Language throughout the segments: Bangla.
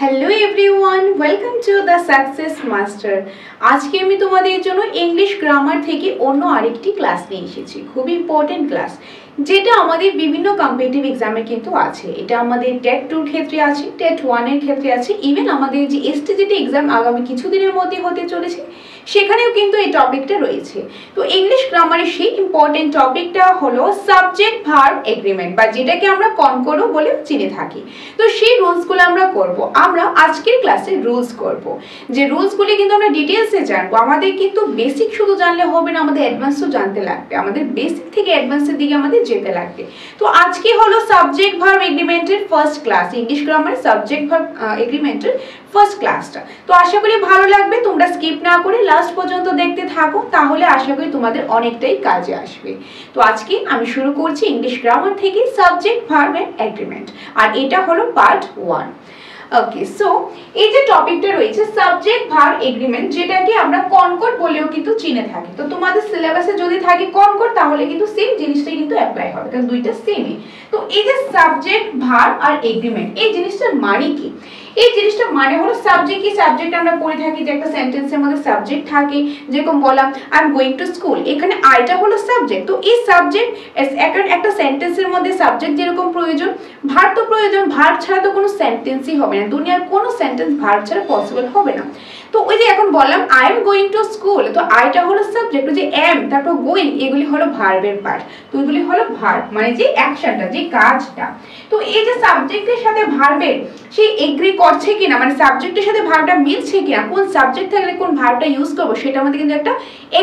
Hello everyone, welcome to the success master. আজকে আমি তোমাদের জন্য ইংলিশ গ্রামার থেকে অন্য আরেকটি ক্লাস নিয়ে এসেছি। খুব ইম্পর্টেন্ট ক্লাস, যেটা আমাদের বিভিন্ন কম্পিটিটিভ এক্সামে কিন্তু আছে। এটা আমাদের টেট 2 ক্ষেত্রে আছে, টেট 1 এর ক্ষেত্রে আছে, ইভেন আমাদের যে এসটিজিটি এক্সাম আগামী কিছুদিনের মধ্যে হতে চলেছে সেখানেও কিন্তু এই টপিকটা রয়েছে। তো ইংলিশ গ্রামারের সেই ইম্পর্টেন্ট টপিকটা হলো সাবজেক্ট ভার্ব এগ্রিমেন্ট, বা যেটাকে আমরা কনকর্ডও বলে চিনে থাকি। তো সেই রুলসগুলো আমরা করব। আমরা আজকের ক্লাসে রুলস করব, যে রুলসগুলি কিন্তু আমরা ডিটেলসে জানবো। আমাদের কিন্তু বেসিক শুধু জানলে হবে না, আমাদের অ্যাডভান্সও জানতে লাগবে। আমাদের বেসিক থেকে অ্যাডভান্সের দিকে আমাদের যেতে লাগবে। তো আজকে হলো সাবজেক্ট ভার্ব এগ্রিমেন্টের ফার্স্ট ক্লাস, ইংলিশ গ্রামারের সাবজেক্ট ভার্ব এগ্রিমেন্টের ফার্স্ট ক্লাসটা। তো আশা করি ভালো লাগবে, তোমরা স্কিপ না করে লাস্ট পর্যন্ত দেখতে থাকো, তাহলে আশা করি তোমাদের অনেকটাই কাজে আসবে। তো আজকে আমি শুরু করছি ইংলিশ গ্রামার থেকে সাবজেক্ট ভার্ব এগ্রিমেন্ট, আর এটা হলো পার্ট 1। ওকে, সো এই যে টপিকটা রয়েছে সাবজেক্ট ভার্ব এগ্রিমেন্ট, যেটাকে আমরা কনকর্ড বলেও কিন্তু চিনে থাকি। তো তোমাদের সিলেবাসে যদি থাকে কনকর্ড, তাহলে কিন্তু সেম জিনিসটাই কিন্তু অ্যাপ্লাই হবে, কারণ দুইটা সেমই। তো এই যে সাবজেক্ট ভার্ব আর এগ্রিমেন্ট, এই জিনিসটার মানে কি? এই জিনিসটা মানে হলো সাবজেক্ট। কি সাবজেক্ট আমরা পড়ে থাকি যে একটা সেন্টেন্সের মধ্যে সাবজেক্ট থাকে, যেরকম বললাম I am going to school, এখানে আইটা হলো সাবজেক্ট। তো এই সাবজেক্ট একটা সেন্টেন্সের মধ্যে সাবজেক্ট যেরকম প্রয়োজন, ভার্ব তো প্রয়োজন। ভার্ব ছাড়া তো কোনো সেন্টেন্সই হবে না, দুনিয়ার কোনো সেন্টেন্স ভার্ব ছাড়া পসিবল হবে না। তো ওই যে এখন বললাম I am going to school, তো আইটা হলো সাবজেক্ট, যে এম তারপর গোয়িং এগুলি হলো ভার্বের পার্ট। তো এগুলি হলো ভার্ব, মানে যে অ্যাকশনটা, যে কাজটা। তো এই যে সাবজেক্টের সাথে ভার্বের সেই এগ্রি করছে কিনা, মানে সাবজেক্টের সাথে ভার্বটা মিলছে কিনা, কোন সাবজেক্ট থাকলে কোন ভার্বটা ইউজ করবো, সেটা আমাদের কিন্তু একটা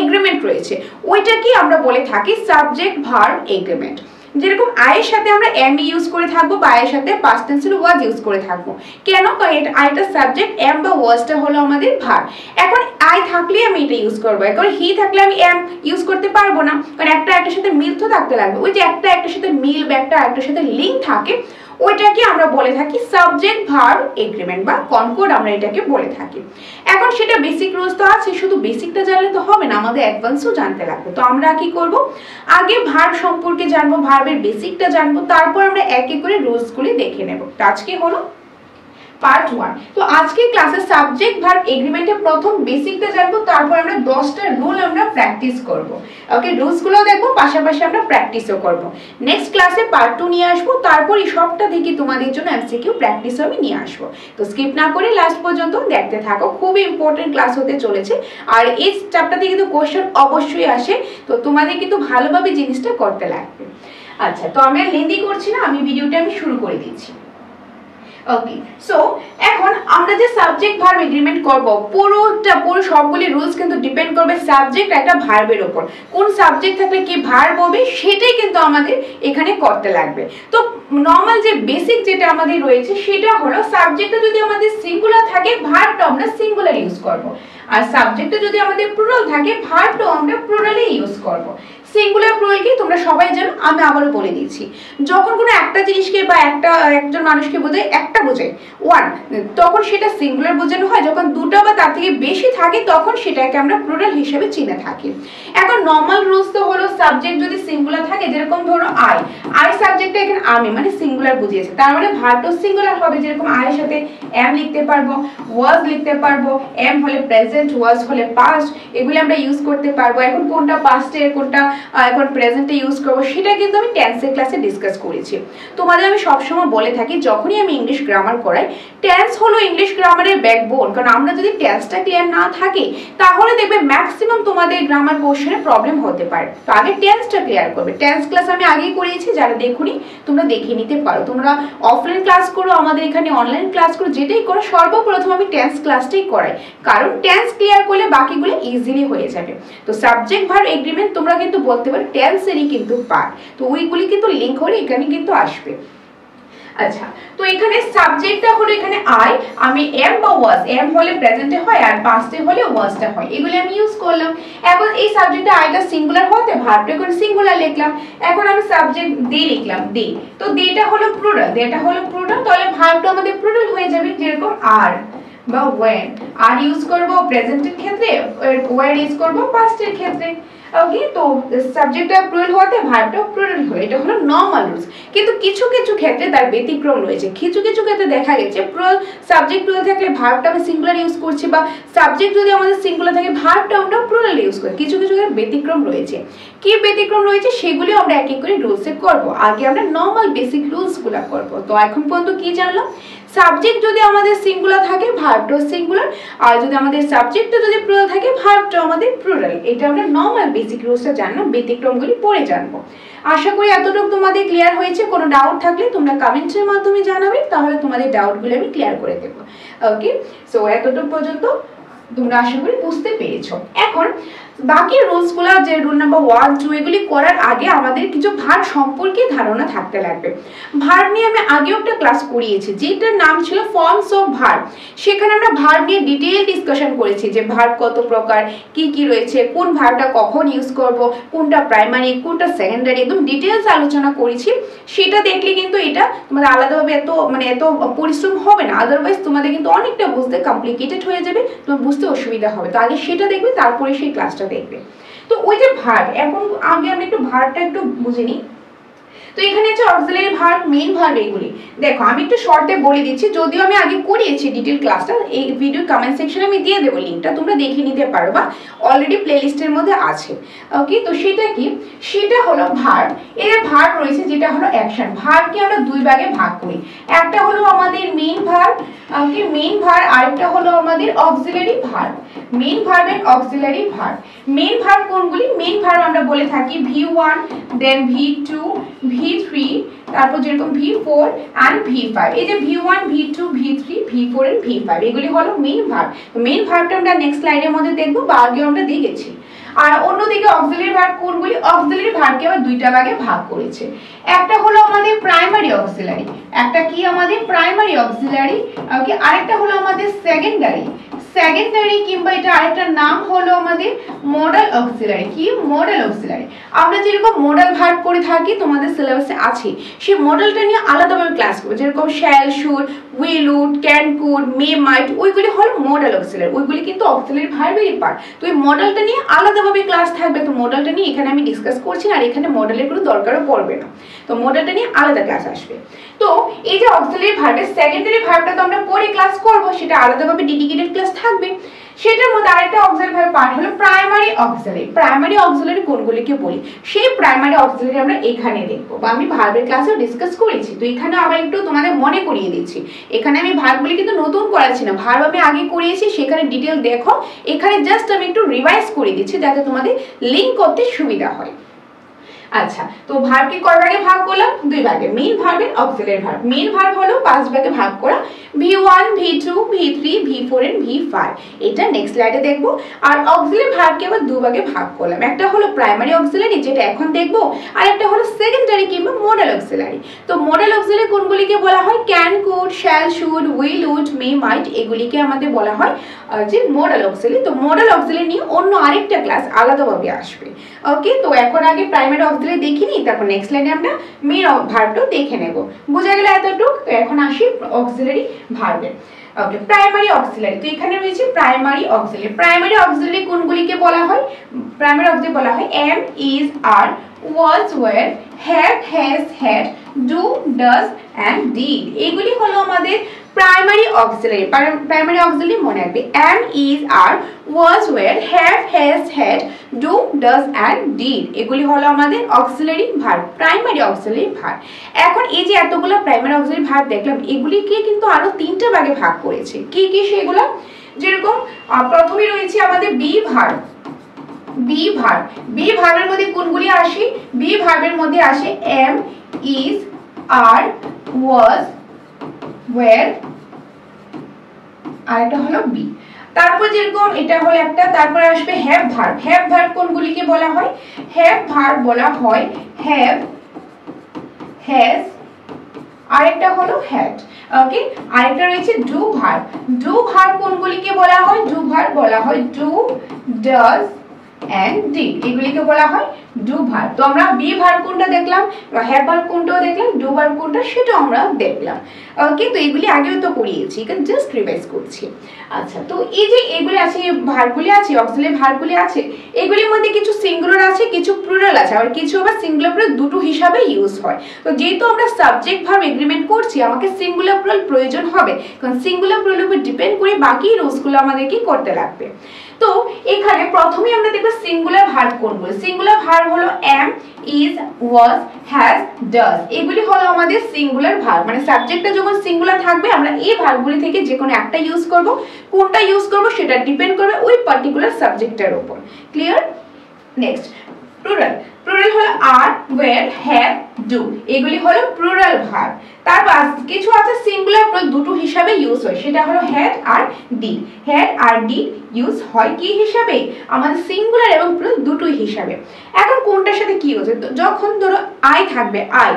এগ্রিমেন্ট রয়েছে। ওইটাকে আমরা বলে থাকি সাবজেক্ট ভার্ব এগ্রিমেন্ট। যেরকম আয়ের সাথে আমরা এম ইউজ করে থাকবো, বা আয়ের সাথে পাস্ট টেন্সের ওয়াজ ইউজ করে থাকবো। কেন? কারণ আইটা সাবজেক্ট, এম বা ওয়াজটা হলো আমাদের ভার্ব। এখন আই থাকলে আমি এটা ইউজ করবো, এখন হি থাকলে আমি এম ইউজ করতে পারবো না, কারণ একটা একটার সাথে মিল তো থাকতে লাগবে। ওই যে একটা একটার সাথে মিল বা একটা একটার সাথে লিঙ্ক থাকে, ওইটাকে আমরা বলে থাকি সাবজেক্ট ভার্ব এগ্রিমেন্ট বা কনকর্ড, আমরা এটাকে বলে থাকি। এখন সেটা বেসিক রুলস তো আছে, শুধু বেসিকটা জানলে তো হবে না, আমাদের অ্যাডভান্সও জানতে লাগবে। তো আমরা কি করব, আগে ভার্ব সম্পর্কে জানবো, ভার্বের বেসিকটা জানবো, তারপর আমরা এক এক করে রুলসগুলি দেখে নেব। তো আজকে হলো পার্ট 1। তো আজকে ক্লাসে সাবজেক্ট ভার্ব এগ্রিমেন্টের প্রথম বেসিকটা জানবো, তারপর আমরা 10টা রুল আমরা প্র্যাকটিস করব। ওকে, রুলসগুলো দেখবো, পাশাপাশি আমরা প্র্যাকটিসও করব। নেক্সট ক্লাসে পার্ট 2 নিয়ে আসবো, তারপর এই সবটা থেকে তোমাদের জন্য এমসিকিউ প্র্যাকটিস আমি নিয়ে আসবো। তো স্কিপ না করে লাস্ট পর্যন্ত দেখতে থাকো, খুবই ইম্পর্টেন্ট ক্লাস হতে চলেছে। আর এই চ্যাপ্টার থেকে কিন্তু কোশ্চেন অবশ্যই আসে, তো তোমাদের কিন্তু ভালোভাবে জিনিসটা করতে লাগবে। আচ্ছা, তো আমি আর লেন্দি করছি না, আমি ভিডিওটা শুরু করে দিচ্ছি। ওকে, সো এখন আমরা যে সাবজেক্ট ভার্ব এগ্রিমেন্ট করব, পুরো সবগুলি রুলস কিন্তু ডিপেন্ড করবে সাবজেক্ট একটা ভার্বের উপর। কোন সাবজেক্ট থাকলে কি ভার্ব হবে, সেটাই কিন্তু আমাদের এখানে করতে লাগবে। তো নর্মাল যে বেসিক যেটা আমাদের রয়েছে, সেটা হলো সাবজেক্টটা যদি আমাদের সিঙ্গুলার থাকে, ভার্বটা আমরা সিঙ্গুলার ইউজ করব। আর সাবজেক্টটা যদি আমাদের প্লুরাল থাকে, ভার্বটাও আমরা প্লুরালে ইউজ করব। সিঙ্গুলার প্লুরাল কি তোমরা সবাই জানো, আমি আবারও বলে দিচ্ছি। যখন কোনো একটা জিনিসকে বা একজন মানুষকে বোঝায়, একটা বোঝায় ওয়ান, তখন সেটা সিঙ্গুলার বোঝানো হয়। যখন দুটো বা তার থেকে বেশি থাকে, তখন সেটাকে আমরা প্লুরাল হিসেবে চিনে থাকি। এখন নর্মাল রুলস তো হলো সাবজেক্ট যদি সিঙ্গুলার থাকে, যেরকম ধরো আই সাবজেক্টটা এখানে আমি, মানে সিঙ্গুলার বুঝিয়েছে, তার মানে ভার্বটাও সিঙ্গুলার হবে। যেরকম আয়ের সাথে এম লিখতে পারবো, ওয়াজ লিখতে পারবো, এম হলে প্রেজেন্ট, ওয়াজ হলে পাস্ট, এগুলো আমরা ইউজ করতে পারবো। এখন কোনটা পাস্টের, কোনটা এখন প্রেজেন্টে ইউজ করবো, সেটা কিন্তু আমি টেন্সের ক্লাসে ডিসকাস করেছি। তোমাদের আমি সবসময় বলে থাকি, যখনই আমি ইংলিশ গ্রামার করাই, টেন্স হলো ইংলিশ গ্রামারের ব্যাকবোন। কারণ আমরা যদি টেন্সটা ক্লিয়ার না থাকি, তাহলে দেখবে ম্যাক্সিমাম তোমাদের গ্রামার কোশ্চেনে প্রবলেম হতে পারে। তো আগে টেন্সটা ক্লিয়ার করবে। টেন্স ক্লাস আমি আগেই করিয়েছি, যারা দেখুনি তোমরা দেখে নিতে পারো। তোমরা অফলাইন ক্লাস করো, আমাদের এখানে অনলাইন ক্লাস করো, যেটাই করো, সর্বপ্রথম আমি টেন্স ক্লাসটাই করাই, কারণ টেন্স ক্লিয়ার করলে বাকিগুলো ইজিলি হয়ে যাবে। তো সাবজেক্ট ভার্ব এগ্রিমেন্ট তোমরা কিন্তু বলতে পারো টেন্সেরই কিন্তু পার্ট। তো ওইগুলি কিন্তু লিঙ্ক হলে এখানে কিন্তু আসবে। আচ্ছা, তো এখানে সাবজেক্টটা হলো এখানে আই, আমি এম বা ওয়াজ, এম হলে প্রেজেন্টে হয় আর পাস্টে হলে ওয়াজটা হয়, এগুলি আমি ইউজ করলাম। এখন এই সাবজেক্টটা আইটা সিঙ্গুলার হতে, ভার্বটা করে সিঙ্গুলার লিখলাম। এখন আমি সাবজেক্ট দে লিখলাম, দে, তো দেটা হলো প্লুরাল, দেটা হলো প্লুরাল, তাহলে ভার্বটা আমাদের প্লুরাল হয়ে যাবে। যেরকম আর বা ওয়েন, আর ইউজ করব প্রেজেন্টের ক্ষেত্রে, ওয়ার ইউজ করব পাস্টের ক্ষেত্রে। ওকে, তো সাবজেক্টটা প্লুরাল হওয়াতে ভার্বটাও প্লুরাল হলো, এটা হলো নর্মাল রুলস। কিন্তু কিছু কিছু ক্ষেত্রে তার ব্যতিক্রম রয়েছে। কিছু কিছু ক্ষেত্রে দেখা গেছে সাবজেক্ট প্লুরাল থাকলে ভার্বটা আমি সিঙ্গুলার ইউজ করছি, বা সাবজেক্ট যদি আমাদের সিঙ্গুলার থাকে ভার্বটা আমরা প্লুরাল ইউজ করি। কিছু কিছু ক্ষেত্রে ব্যতিক্রম রয়েছে। কি ব্যতিক্রম রয়েছে সেগুলি আমরা এক এক করে রুলসে করব। আগে আমরা নর্মাল বেসিক রুলসগুলো করব। তো এখন পর্যন্ত কি জানলাম? সাবজেক্ট যদি আমাদের সিঙ্গুলার থাকে ভার্বটাও সিঙ্গুলার, আর যদি আমাদের সাবজেক্টটা যদি প্লুরাল থাকে ভার্বটাও আমাদের প্লুরাল। এটা আমরা নর্মাল বেসিক রুলসটা জানলাম, ব্যতিক্রমগুলি পরে জানবো। আশা করি এতটুকু তোমাদের ক্লিয়ার হয়েছে। কোনো ডাউট থাকলে তোমরা কমেন্টের মাধ্যমে জানাবে, তাহলে তোমাদের ডাউটগুলো আমি ক্লিয়ার করে দেবো। ওকে, সো এতটুকু পর্যন্ত তোমরা আশা করি বুঝতে পেরেছো। এখন বাকি রুলসগুলো, যে রুল নাম্বার 1, 2 এগুলি করার আগে আমাদের কিছু ভার্ব সম্পর্কে ধারণা থাকতে লাগবে। ভার্ব নিয়ে আমি আগেও একটা ক্লাস করিয়েছি, যেটার নাম ছিল ফর্মস অফ ভার্ব। সেখানে আমরা ভার্ব নিয়ে ডিটেইল ডিসকাশন করেছি, যে ভার্ব কত প্রকার, কি কি রয়েছে, কোন ভার্বটা কখন ইউজ করব, কোনটা প্রাইমারি কোনটা সেকেন্ডারি, একদম ডিটেইলস আলোচনা করেছি। সেটা দেখলে কিন্তু এটা তোমাদের আলাদাভাবে এত পরিশ্রম হবে না। আদারওয়াইজ তোমাদের কিন্তু অনেকটা বুঝতে কমপ্লিকেটেড হয়ে যাবে, তোমার বুঝতে অসুবিধা হবে। তো আগে সেটা দেখবে, তারপরে সেই ক্লাসটা দেখবে। তো ওই যে ভার্ব, এখন আগে আমরা একটু ভার্বটা একটু বুঝে নিই। তো এখানে আছে অক্সিলারি ভার্ব, মেইন ভার্ব, এগুলি দেখো আমি একটু শর্টে বলে দিচ্ছি, যদিও আমি আগে করিয়েছি ডিটেইল ক্লাসটা। এই ভিডিও কমেন্ট সেকশনে আমি দিয়ে দেবো লিংকটা, তোমরা দেখে নিতে পারো, বা অলরেডি প্লেলিস্টের মধ্যে আছে। ওকে, তো সেটা কি? সেটা হলো ভার্ব। এর ভার্ব রয়েছে যেটা হলো অ্যাকশন। ভার্বকে আমরা দুই ভাগে ভাগ করি, একটা হলো আমাদের main verb, okay main verb, আরেকটা হলো আমাদের auxiliary verb. Main verb and auxiliary verb. Main verb কোনগুলি? মেইন ভার্ব আমরা বলে থাকি V1, দেন V2, V3, তারপর যেরকম V4 and V5। এই যে V1, V2, V3, V4 and V5 এগুলি হলো মেইন ভার্ব। মেইন ভার্বটা আমরা নেক্সট স্লাইডের মধ্যে দেখব, বা আগে আমরা দেখেছি। আর অন্যদিকে অক্সিলারি ভার্ব কোনগুলি? অক্সিলারি ভার্বকে আবার দুইটা ভাগে ভাগ করেছে। একটা হলো আমাদের প্রাইমারি অক্সিলারি, একটা কি আমাদের প্রাইমারি অক্সিলারি, ওকে, আরেকটা হলো আমাদের সেকেন্ডারি। কিংবা এটা আরেকটা নাম হলো আমাদের মডাল অক্সিলারি। কি? Modal auxiliary. আমরা যেরকম মডাল ভার্ব করে থাকি, তোমাদের সিলেবাসে আছে, সেই মডেলটা নিয়ে আলাদাভাবে ক্লাস করব। যেরকম shall, should, will, would, can, could, may, might, ওইগুলি হলো মডাল অক্সিলারি। ওইগুলি কিন্তু অক্সিলারি ভার্বেরই পার্ট। তো এই মডেলটা নিয়ে আলাদাভাবে ক্লাস থাকবে। তো মডেলটা নিয়ে এখানে আমি ডিসকাস করছি না, আর এখানে মডেলের কোনো দরকারও পড়বে না। তো মডেলটা নিয়ে আলাদা ক্লাস আসবে। তো এই যে অক্সিলারি ভার্বের সেকেন্ডারি ভার্বটা তো আমরা পরে ক্লাস করব, সেটা আলাদাভাবে ডেডিকেটেড ক্লাস থাকবে। সেটার মধ্যে আরেকটা অক্সিলারি ভার্ব পার্ট হলো প্রাইমারি অক্সিলারি। প্রাইমারি অক্সিলারি কোনগুলিকে বলি, সেই প্রাইমারি অক্সিলারি আমরা এখানে দেখব, বা আমি ভার্বের ক্লাসেও ডিসকাস করেছি। তো এখানে আবার একটু তোমাদের মনে করিয়ে দিচ্ছি। এখানে আমি ভার্বগুলি কিন্তু নতুন করাচ্ছি না, ভার্ব আমি আগে করিয়েছি, সেখানে ডিটেইল দেখো। এখানে জাস্ট আমি একটু রিভাইজ করে দিচ্ছি, যাতে তোমাদের লিংক করতে সুবিধা হয়। আচ্ছা, তো ভার্বকে কয় ভাগে ভাগ করলাম? দুই ভাগে, main verb and auxiliary verb. Main verb হলো 5 ভাগে ভাগ করা, V1, V2, V3, V4 and V5। এটা নেক্সট স্লাইডে দেখব। আর অক্সিলারি ভার্বকে আবার দুই ভাগে ভাগ করলাম, একটা হলো প্রাইমারি অক্সিলারি, যেটা এখন দেখব, আর একটা হলো সেকেন্ডারি কিংবা মডাল অক্সিলারি। তো মডাল অক্সিলারি কোনগুলিকে বলা হয়? Can, could, shall, should, will, would, may, might, এগুলিকে আমাদের বলা হয় যে মডাল অক্সিলারি। তো মডাল অক্সিলারি নিয়ে অন্য আরেকটা ক্লাস আলাদাভাবে আসবে। ওকে, তো এখন আগে প্রাইমারি অক্সিলারি দেখিনি, তারপর নেক্সট লাইনে আমরা মেইন ভার্বটাও দেখে নেব। বোঝা গেল এতটুকু? তো এখন আসি অক্সিলারি ভার্বে। ওকে, প্রাইমারি অক্সিলারি। তো এখানে রয়েছে প্রাইমারি অক্সিলারি। প্রাইমারি অক্সিলারি কোনগুলিকে বলা হয়? প্রাইমারি অক্সিলারি বলা হয় am, is, are, was, were, have, has, had, do, does and did। এগুলি হলো আমাদের প্রাইমারি অক্সিলারি। প্রাইমারি অক্সিলারি মনে রাখবে am, is, are, was, were, have, has, had, do, does and did। এগুলি হলো আমাদের auxiliary verb, primary auxiliary verb. এখন এই যে এতগুলো প্রাইমারি অক্সিলারি ভার্ব দেখলাম, এগুলিকে কিন্তু আরো 3টে ভাগে ভাগ করেছে। কি কি সেগুলো? যেরকম প্রথমে রয়েছে আমাদের be verb. Be verb, be ভার্বের মধ্যে কোনগুলি আসে? বি ভার্বের মধ্যে আসে am, is, are, was, were, আর এটা হলো বি। তারপর যেরকম এটা হলো একটা, তারপর আসবে হ্যাভ ভার্ব। হ্যাভ ভার্ব কোনগুলিকে বলা হয়? হ্যাভ ভার্ব বলা হয় হ্যাভ, হ্যাজ, আরেকটা হলো হ্যাড। ওকে, আরেকটা রয়েছে ডু ভার্ব। ডু ভার্ব কোনগুলিকে বলা হয়? ডু ভার্ব বলা হয় ডু, ডাজ এন্ড ডিড। এগুলিকে বলা হয় ডু ভার্ব। তো আমরা বি ভার্ব কোনটা দেখলাম, হ্যাভ ভার্ব কোনটাও দেখলাম, ডু ভার্ব কোনটা সেটাও আমরা দেখলাম। ওকে, তো এগুলি আগেও তো পড়িয়েছি, এখানে জাস্ট রিভাইজ করছি। আচ্ছা, তো এই যে এগুলি আছে, ভার্বগুলি আছে, অক্সিলারি ভার্বগুলি আছে, এগুলির মধ্যে কিছু সিঙ্গুলার আছে, কিছু প্লুরাল আছে, আর কিছু আবার সিঙ্গুলার প্লুরাল দুটো হিসাবে ইউজ হয়। তো যেহেতু আমরা সাবজেক্ট ভার্ব এগ্রিমেন্ট করছি, আমাকে সিঙ্গুলার প্লুরাল প্রয়োজন হবে, কারণ সিঙ্গুলার প্লুরালের উপর ডিপেন্ড করে বাকি রুলসগুলো আমাদেরকে করতে লাগবে। তো এখানে প্রথমে আমরা দেখব সিঙ্গুলার ভার্ব কোনগুলো। সিঙ্গুলার ভার্ব হলো am, is, was, has, does। এগুলি হলো আমাদের সিঙ্গুলার ভার্ব, মানে সাবজেক্টটা যখন সিঙ্গুলার থাকবে আমরা এই ভার্বগুলি থেকে যে কোনো একটা ইউজ করব। কোনটা ইউজ করব সেটা ডিপেন্ড করবে ওই পার্টিকুলার সাবজেক্টের উপর। ক্লিয়ার? Next, plural. প্লুরাল হলো আর, ওয়্যার, হ্যাভ, ডু, এগুলি হলো প্লুরাল ভার্ব। তারপর কিছু আছে সিঙ্গুলার প্লুরাল দুটো হিসাবে ইউজ হয়, সেটা হলো হ্যাড আর ডিড। হ্যাড আর ডিড ইউজ হয় কি হিসাবে, আমাদের সিঙ্গুলার এবং প্লুরাল দুটোই হিসাবে। এখন কোনটার সাথে কি হচ্ছে, যখন ধরো আই থাকবে, আই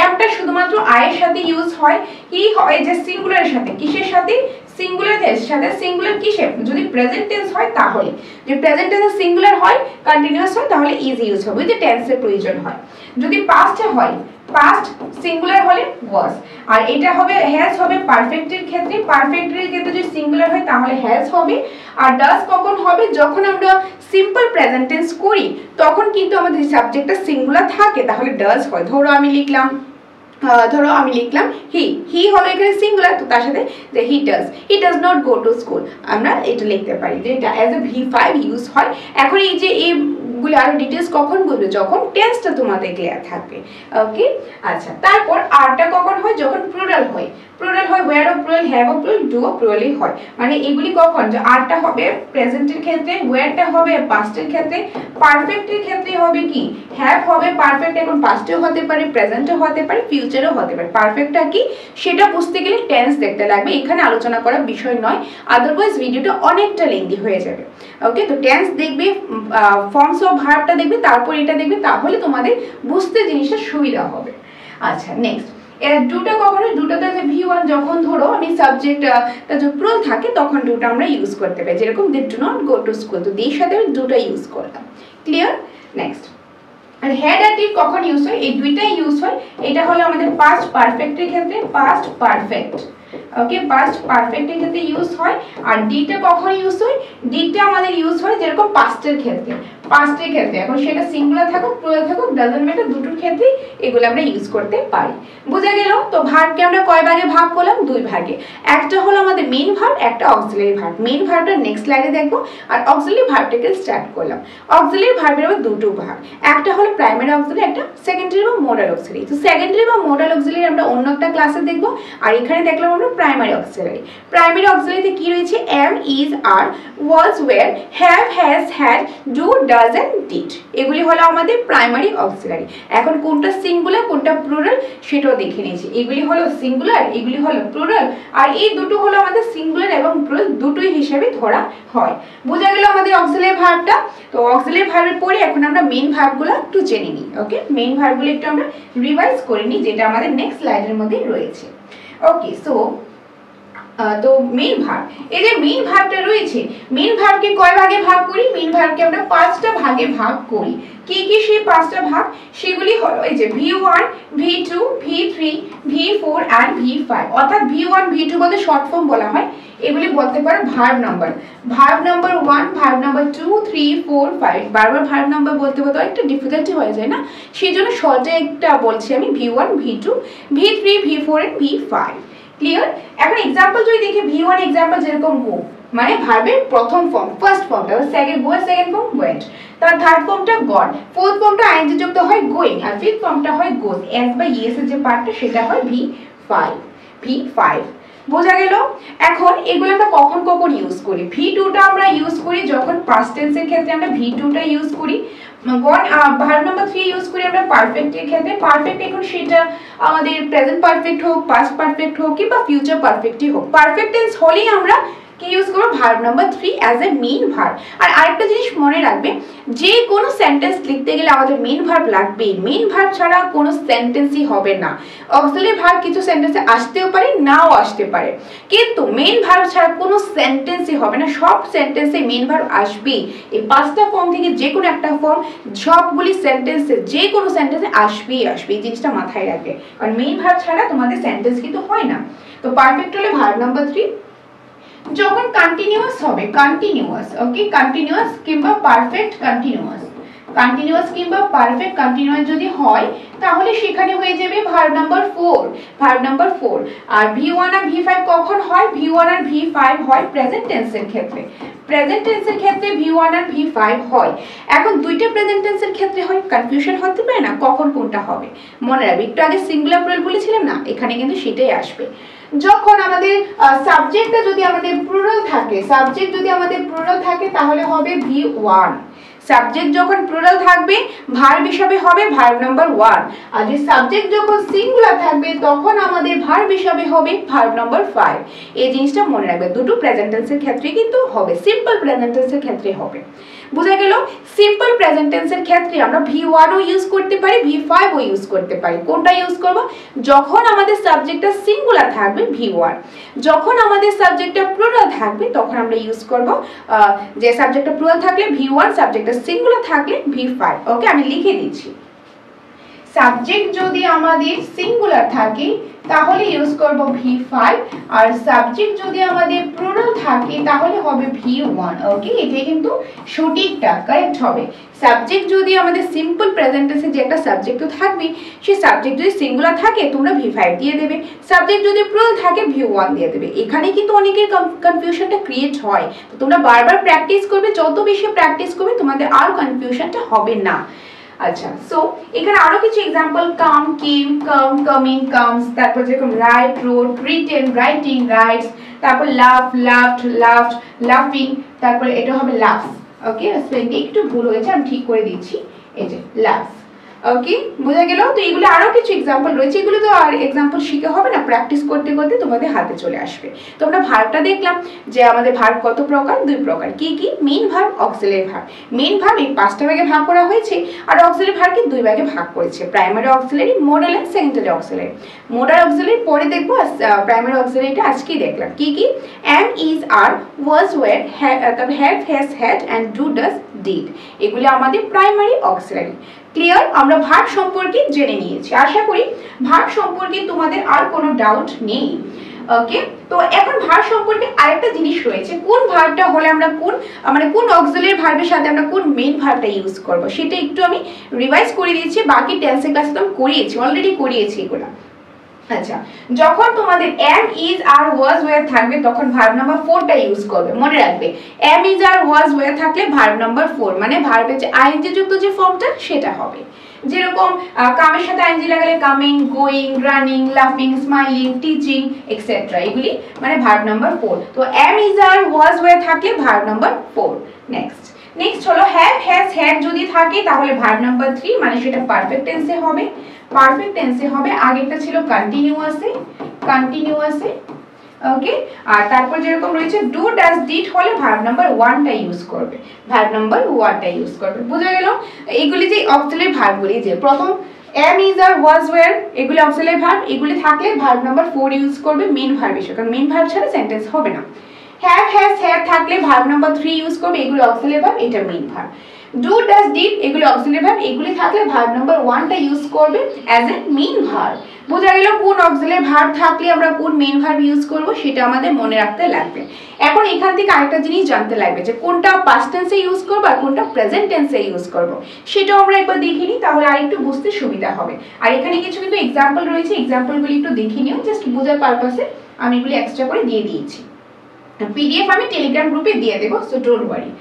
এমটা শুধুমাত্র আই এর সাথে ইউজ হয়, কি হয় যে সিঙ্গুলারের সাথে, কিসের সাথে, সিঙ্গুলারের সাথে। সিঙ্গুলার কিসে, যদি প্রেজেন্ট টেন্স হয় তাহলে, যদি প্রেজেন্ট টেন্স সিঙ্গুলার হয়, কন্টিনিউয়াস হয়, তাহলে ইজ ইউজ হবে, যে টেন্সের প্রয়োজন হয়। যদি পাস্টে হয়, পাস্ট সিঙ্গুলার হলে ওয়াজ, আর এটা হবে হ্যাজ হবে পারফেক্টের ক্ষেত্রে। পারফেক্টের ক্ষেত্রে যদি সিঙ্গুলার হয় তাহলে হ্যাজ হবে। আর ডাজ কখন হবে, যখন আমরা সিম্পল প্রেজেন্ট টেন্স করি তখন কিন্তু আমাদের সাবজেক্টটা সিঙ্গুলার থাকে, তাহলে ডাজ হয়। ধরো আমি লিখলাম হি হলো এখানে সিঙ্গুলার, তো তার সাথে যে he does not go to school, আমরা এটা লিখতে পারি যে এটা অ্যাজ এ V5 ইউজ হয়। এখন এই যে এইগুলো আরো ডিটেইলস কখন বুঝবে, যখন টেন্সটা তোমাদের ক্লিয়ার থাকবে। ওকে, আচ্ছা, তারপর আরটা কখন হয়, যখন প্লুরাল হয়। প্লুরাল হয় were of plural, have of plural, do of প্লুরালই হয়। মানে এগুলি কখন, যে আরটা হবে প্রেজেন্টের ক্ষেত্রে, ওয়্যারটা হবে পাস্টের ক্ষেত্রে, পারফেক্টের ক্ষেত্রে হবে কি হ্যাভ হবে পারফেক্ট, এখন পাস্টেও হতে পারে, প্রেজেন্টও হতে পারে, ফিউচারও হতে পারে। পারফেক্টটা কি সেটা বুঝতে গেলে টেন্স দেখতে লাগবে, এখানে আলোচনা করার বিষয় নয়, আদারওয়াইজ ভিডিওটা অনেকটা লেন্দি হয়ে যাবে। ওকে, তো টেন্স দেখবে, ফর্মস অফ ভার্বটা দেখবে, তারপর এটা দেখবে, তাহলে তোমাদের বুঝতে জিনিসটা সুবিধা হবে। আচ্ছা, নেক্সট, ডুটা কখনো, ডুটাতে যে V1, যখন ধরো আমি সাবজেক্টটা যদি প্লুরাল থাকে তখন ডুটা আমরা ইউজ করতে পারি, যেরকম they do not go to school, তো এর সাথে ডুটা ইউজ করলাম। ক্লিয়ার? নেক্সট, আর হ্যাড আর ডিড কখন ইউজ হয়, এই দুইটাই ইউজ হয়। এটা হলো আমাদের পাস্ট পারফেক্টের ক্ষেত্রে, পাস্ট পারফেক্ট। ওকে, পাস্ট পারফেক্টের ক্ষেত্রে ইউজ হয়। আর ডিডটা কখন ইউজ হয়, ডিডটা আমাদের ইউজ হয় যেরকম পাস্টের ক্ষেত্রে, পাস্টের ক্ষেত্রে, এখন সেটা সিঙ্গুলার থাকুক প্লুরাল থাকুক ডাজন্ট ম্যাটার, দুটোর ক্ষেত্রে এগুলো আমরা ইউজ করতে পারি। বোঝা গেল? তো ভার্বকে আমরা কয় ভাগে ভাগ করলাম, দুই ভাগে। একটা হলো আমাদের মেইন ভার্ব, একটা অক্সিলারি ভার্ব। মেইন ভার্বটা নেক্সট স্লাইডে দেখবো, আর অক্সিলারি ভার্বটাকে স্টার্ট করলাম। অক্সিলারি ভার্বের আবার দুটো ভাগ, একটা হলো প্রাইমারি অক্সিলারি, একটা সেকেন্ডারি বা মোডাল অক্সিলারি। তো সেকেন্ডারি বা মোডাল অক্সিলারি আমরা অন্য একটা ক্লাসে দেখবো, আর এখানে দেখলাম আমরা প্রাইমারি অক্সিলারি। প্রাইমারি অক্সিলারিতে কি রয়েছে, am, is, are, was, were, have, has, had, do, does and did, এগুলি হলো আমাদের প্রাইমারি অক্সিলারি। এখন কোনটা সিঙ্গুলার কোনটা প্লুরাল সেটাও দেখে নিয়েছি, এগুলি হলো সিঙ্গুলার, এগুলি হলো প্লুরাল, আর এই দুটো হলো আমাদের সিঙ্গুলার এবং প্লুরাল দুটোই হিসেবে ধরা হয়। বোঝা গেল আমাদের অক্সিলারি ভার্বটা? তো অক্সিলারি ভার্বের পরে এখন আমরা মেইন ভার্বগুলো একটু জেনে নিই। ওকে, মেইন ভার্বগুলো একটু আমরা রিভাইজ করে নিই, যেটা আমাদের নেক্সট স্লাইডের মধ্যে রয়েছে। ওকে, সো তো মেইন ভার্ব, এই যে মেইন ভার্বটা রয়েছে, মেইন ভার্বকে কয় ভাগে ভাগ করি, মেইন ভার্বকে আমরা পাঁচটা ভাগে ভাগ করি। কি কি সেই পাঁচটা ভাগ, সেগুলি হলো এই যে V1, V2, V3, V4 and V5। অর্থাৎ V1 V2 বলতে শর্ট ফর্ম বলা হয়, এগুলি বলতে পারো verb number. Verb number 1, verb number 2, 3, 4, 5। বারবার ভার্ব নাম্বার বলতে বলতে একটা ডিফিকাল্টি হয়ে যায় না, সেই জন্য শর্টে একটা বলছি আমি, V1, V2, V3, V4 and V5। Clear? এখন एग्जांपल যদি দেখি, V1 एग्जांपल যেরকম গো, মানে ভার্বের প্রথম ফর্ম, ফার্স্ট ফর্মটা, সেকেন্ড গো এর সেকেন্ড ফর্ম ওয়েন্ট, তার থার্ড ফর্মটা গট, ফোর্থ ফর্মটা আইএনজি যুক্ত হয় গোইং, আর ফিফথ ফর্মটা হয় গোজ, এস বা ইএস এর যে পার্টটা সেটা হয় V5। বোঝা গেল? এখন এগুলো আমরা কখন কখন ইউজ করি, V2টা আমরা ইউজ করি যখন পাস্ট টেন্সের ক্ষেত্রে আমরা V2টা ইউজ করি। ভার্ব নাম্বার 3 ইউজ করি আমরা পারফেক্টের ক্ষেত্রে। পারফেক্ট এখন সেটা আমাদের প্রেজেন্ট পারফেক্ট হোক, পাস্ট পারফেক্ট হোক কিংবা ফিউচার পারফেক্টই হোক, পারফেক্ট টেন্স হলেই আমরা কি ইউজ করবো verb number 3 as a main verb. আর আরেকটা জিনিস মনে রাখবে, যে কোনো সেন্টেন্স লিখতে গেলে আমাদের মেইন ভার্ব লাগবে, মেইন ভার্ব ছাড়া কোনো সেন্টেন্সই হবে না। অক্সিলারি ভার্ব কিছু সেন্টেন্সে আসতেও পারে, নাও আসতে পারে, কিন্তু মেইন ভার্ব ছাড়া কোনো সেন্টেন্সই হবে না। সব সেন্টেন্সে মেইন ভার্ব আসবে, এই 5টা ফর্ম থেকে যে কোনো একটা ফর্ম সবগুলি সেন্টেন্সে যে কোনো সেন্টেন্সে আসবেই আসবে, এই জিনিসটা মাথায় রাখবে, কারণ মেইন ভার্ব ছাড়া তোমাদের সেন্টেন্স কিন্তু হয় না। তো পারফেক্ট হলে ভার্ব নাম্বার 3। যখন কন্টিনিউয়াস হবে, কন্টিনিউয়াস, ওকে, কন্টিনিউয়াস কিংবা পারফেক্ট কন্টিনিউয়াস, কন্টিনিউয়াস কিংবা পারফেক্ট কন্টিনিউয়াস যদি হয় তাহলে সেখানে হয়ে যাবে ভার্ব নাম্বার 4, ভার্ব নাম্বার 4। আর V1 আর V5 কখন হয়? V1 আর V5 হয় প্রেজেন্ট টেন্সের ক্ষেত্রে, প্রেজেন্ট টেন্সের ক্ষেত্রে V1 আর V5 হয়। এখন দুইটা প্রেজেন্ট টেন্সের ক্ষেত্রে হয়, কনফিউশন হতে পারে না কখন কোনটা হবে। মনে রাখবে, একটু আগে সিঙ্গুলার প্লুরাল বলেছিলাম না, এখানে কিন্তু সেটাই আসবে। যখন আমাদের সাবজেক্টটা যদি আমাদের প্লুরাল থাকে, সাবজেক্ট যদি আমাদের প্লুরাল থাকে তাহলে হবে V1। সাবজেক্ট যখন প্লুরাল থাকবে ভার্ব হিসাবে হবে ভার্ব নাম্বার 1। আর যে সাবজেক্ট যখন সিঙ্গুলার থাকবে তখন আমাদের ভার্ব হিসাবে হবে ভার্ব নাম্বার 5। এই জিনিসটা মনে রাখবে, দুটো প্রেজেন্ট টেন্সের ক্ষেত্রে কিন্তু হবে, সিম্পল প্রেজেন্ট টেন্সের ক্ষেত্রে হবে। বুঝা গেল? সিম্পল প্রেজেন্ট টেন্সের ক্ষেত্রে আমরা V1 ও ইউজ করতে পারি, V5 ও ইউজ করতে পারি। কোনটা ইউজ করব? যখন আমাদের সাবজেক্টটা সিঙ্গুলার থাকবে V1, যখন আমাদের সাবজেক্টটা প্লুরাল থাকবে তখন আমরা ইউজ করব যে সাবজেক্টটা প্লুরাল থাকলে V1, সাবজেক্টটা সিঙ্গুলার থাকলে V5। ওকে, আমি লিখে দিচ্ছি। সাবজেক্ট যদি আমাদের সিঙ্গুলার থাকে তাহলে ইউজ করব V5, আর সাবজেক্ট যদি আমাদের প্লুরাল থাকে তাহলে হবে V1। ওকে, এটা কিন্তু সঠিকটা কারেক্ট হবে। সাবজেক্ট যদি আমাদের সিম্পল প্রেজেন্ট টেন্সে যে একটা সাবজেক্ট তো থাকবে, সেই সাবজেক্ট যদি সিঙ্গুলার থাকে তোমরা V5 দিয়ে দেবে, সাবজেক্ট যদি প্লুরাল থাকে V1 দিয়ে দেবে। এখানে কিন্তু অনেকের কনফিউশনটা ক্রিয়েট হয়, তো তোমরা বারবার প্র্যাকটিস করবে, যত বেশি প্র্যাকটিস করবে তোমাদের আর কনফিউশনটা হবে না। আচ্ছা, সো এখানে আরো কিছু एग्जांपल কাম, কেম, কাম, কামিং, কামস, তারপর যেরকম right, road, written, writing, rights, তারপর লাভ, লাভড, লাভড, লাফিং, তারপর এটা হবে লাভস। ওকে, স্পেলিং একটু ভুল হয়েছে, আমি ঠিক করে দিচ্ছি, এই যে লাভস। ওকে, বোঝা গেল? তো এগুলো আরো কিছু एग्जांपल রয়েছে, এগুলো তো আর एग्जांपल শিখে হবে না, প্র্যাকটিস করতে করতে তোমাদের হাতে চলে আসবে। তো আমরা ভার্বটা দেখলাম যে আমাদের ভার্ব কত প্রকার, 2 প্রকার। কি কি? Main verb, auxiliary verb. Main verb এই 5টা ভাগে ভাগ করা হয়েছে, আর অক্সিলারি ভার্বকে 2 ভাগে ভাগ করেছে, primary auxiliary, modal and secondary auxiliary. Modal auxiliary পরে দেখবো, প্রাইমারি অক্সিলারিটা আজকেই দেখলাম। কি কি? am, is, are, was, were, তারপর have, has, had and do, does, did, এগুলো আমাদের প্রাইমারি অক্সিলারি। ক্লিয়ার? আমরা ভার্ব সম্পর্কে জেনে নিয়েছি, আশা করি ভার্ব সম্পর্কে তোমাদের আর কোনো ডাউট নেই। ওকে, তো এখন ভার্ব সম্পর্কে আরেকটা জিনিস রয়েছে, কোন ভার্বটা হলে আমরা কোন অক্সিলারি ভার্বের সাথে আমরা কোন মেইন ভার্বটা ইউজ করব, সেটা একটু আমি রিভাইজ করে দিয়েছি। বাকি টেন্সের ক্লাসে তো আমি করিয়েছি, অলরেডি করিয়েছি এগুলো। আচ্ছা, যখন তোমাদের am, is, are, was, were থাকবে তখন ভার্ব নাম্বার 4টা ইউজ করবে। মনে রাখবে, am, is, are, was, were থাকলে ভার্ব নাম্বার 4 মানে ভার্বের যে আইএনজি যুক্ত যে ফর্মটা সেটা হবে। যেরকম কামের সাথে আইএনজি লাগালে কামিং, গোয়িং, রানিং, লাফিং, স্মাইলিং, টিচিং এক্সেট্রা, এগুলি মানে ভার্ব নাম্বার 4। তো am, is, are, was, were থাকলে ভার্ব নাম্বার 4। নেক্সট হলো have, has, had যদি থাকে তাহলে ভার্ব নাম্বার 3 মানে সেটা পারফেক্ট টেন্সে হবে, পারফেক্ট টেন্সে হবে। আগেরটা ছিল কন্টিনিউয়াসে। ওকে, আর তারপর যেরকম রয়েছে ডু, ডাজ, ডিড হলে ভার্ব নাম্বার 1টা ইউজ করবে, ভার্ব নাম্বার 1টা ইউজ করবে। বোঝা গেল? এইগুলি যে অক্সিলারি ভার্বগুলি, যে প্রথম am, is, are, was, were এগুলি অক্সিলারি ভার্ব, এগুলি থাকলে ভার্ব নাম্বার 4 ইউজ করবে মেইন ভার্ব হিসেবে, কারণ মেইন ভার্ব ছাড়া সেন্টেন্স হবে না। have, has, had থাকলে ভার্ব নাম্বার 3 ইউজ করবে, এগুলি অক্সিলারি ভার্ব, এটা main verb. do, does, did এগুলি অক্সিলারি ভার্ব, এগুলি থাকলে ভার্ব নাম্বার 1টা ইউজ করবে অ্যাজ এ মেইন ভার্ব। বোঝা গেল কোন অক্সিলারি ভার্ব থাকলে আমরা কোন মেইন ভার্ব ইউজ করব, সেটা আমাদের মনে রাখতে লাগবে। এখন এখান থেকে আরেকটা জিনিস জানতে লাগবে যে কোনটা পাস্ট টেন্সে ইউজ করব আর কোনটা প্রেজেন্ট টেন্সে ইউজ করব, সেটাও আমরা একবার দেখে নিই, তাহলে আরেকটু বুঝতে সুবিধা হবে। আর এখানে কিছু কিন্তু एग्जांपल রয়েছে, एग्जांपलগুলি একটু দেখে নিও, জাস্ট বোঝার পারপাসে আমি এগুলি এক্সট্রা করে দিয়ে দিয়েছি। পিডিএফ আমি টেলিগ্রাম গ্রুপে দিয়ে দেব, সো ডোন্ট ওয়ারি।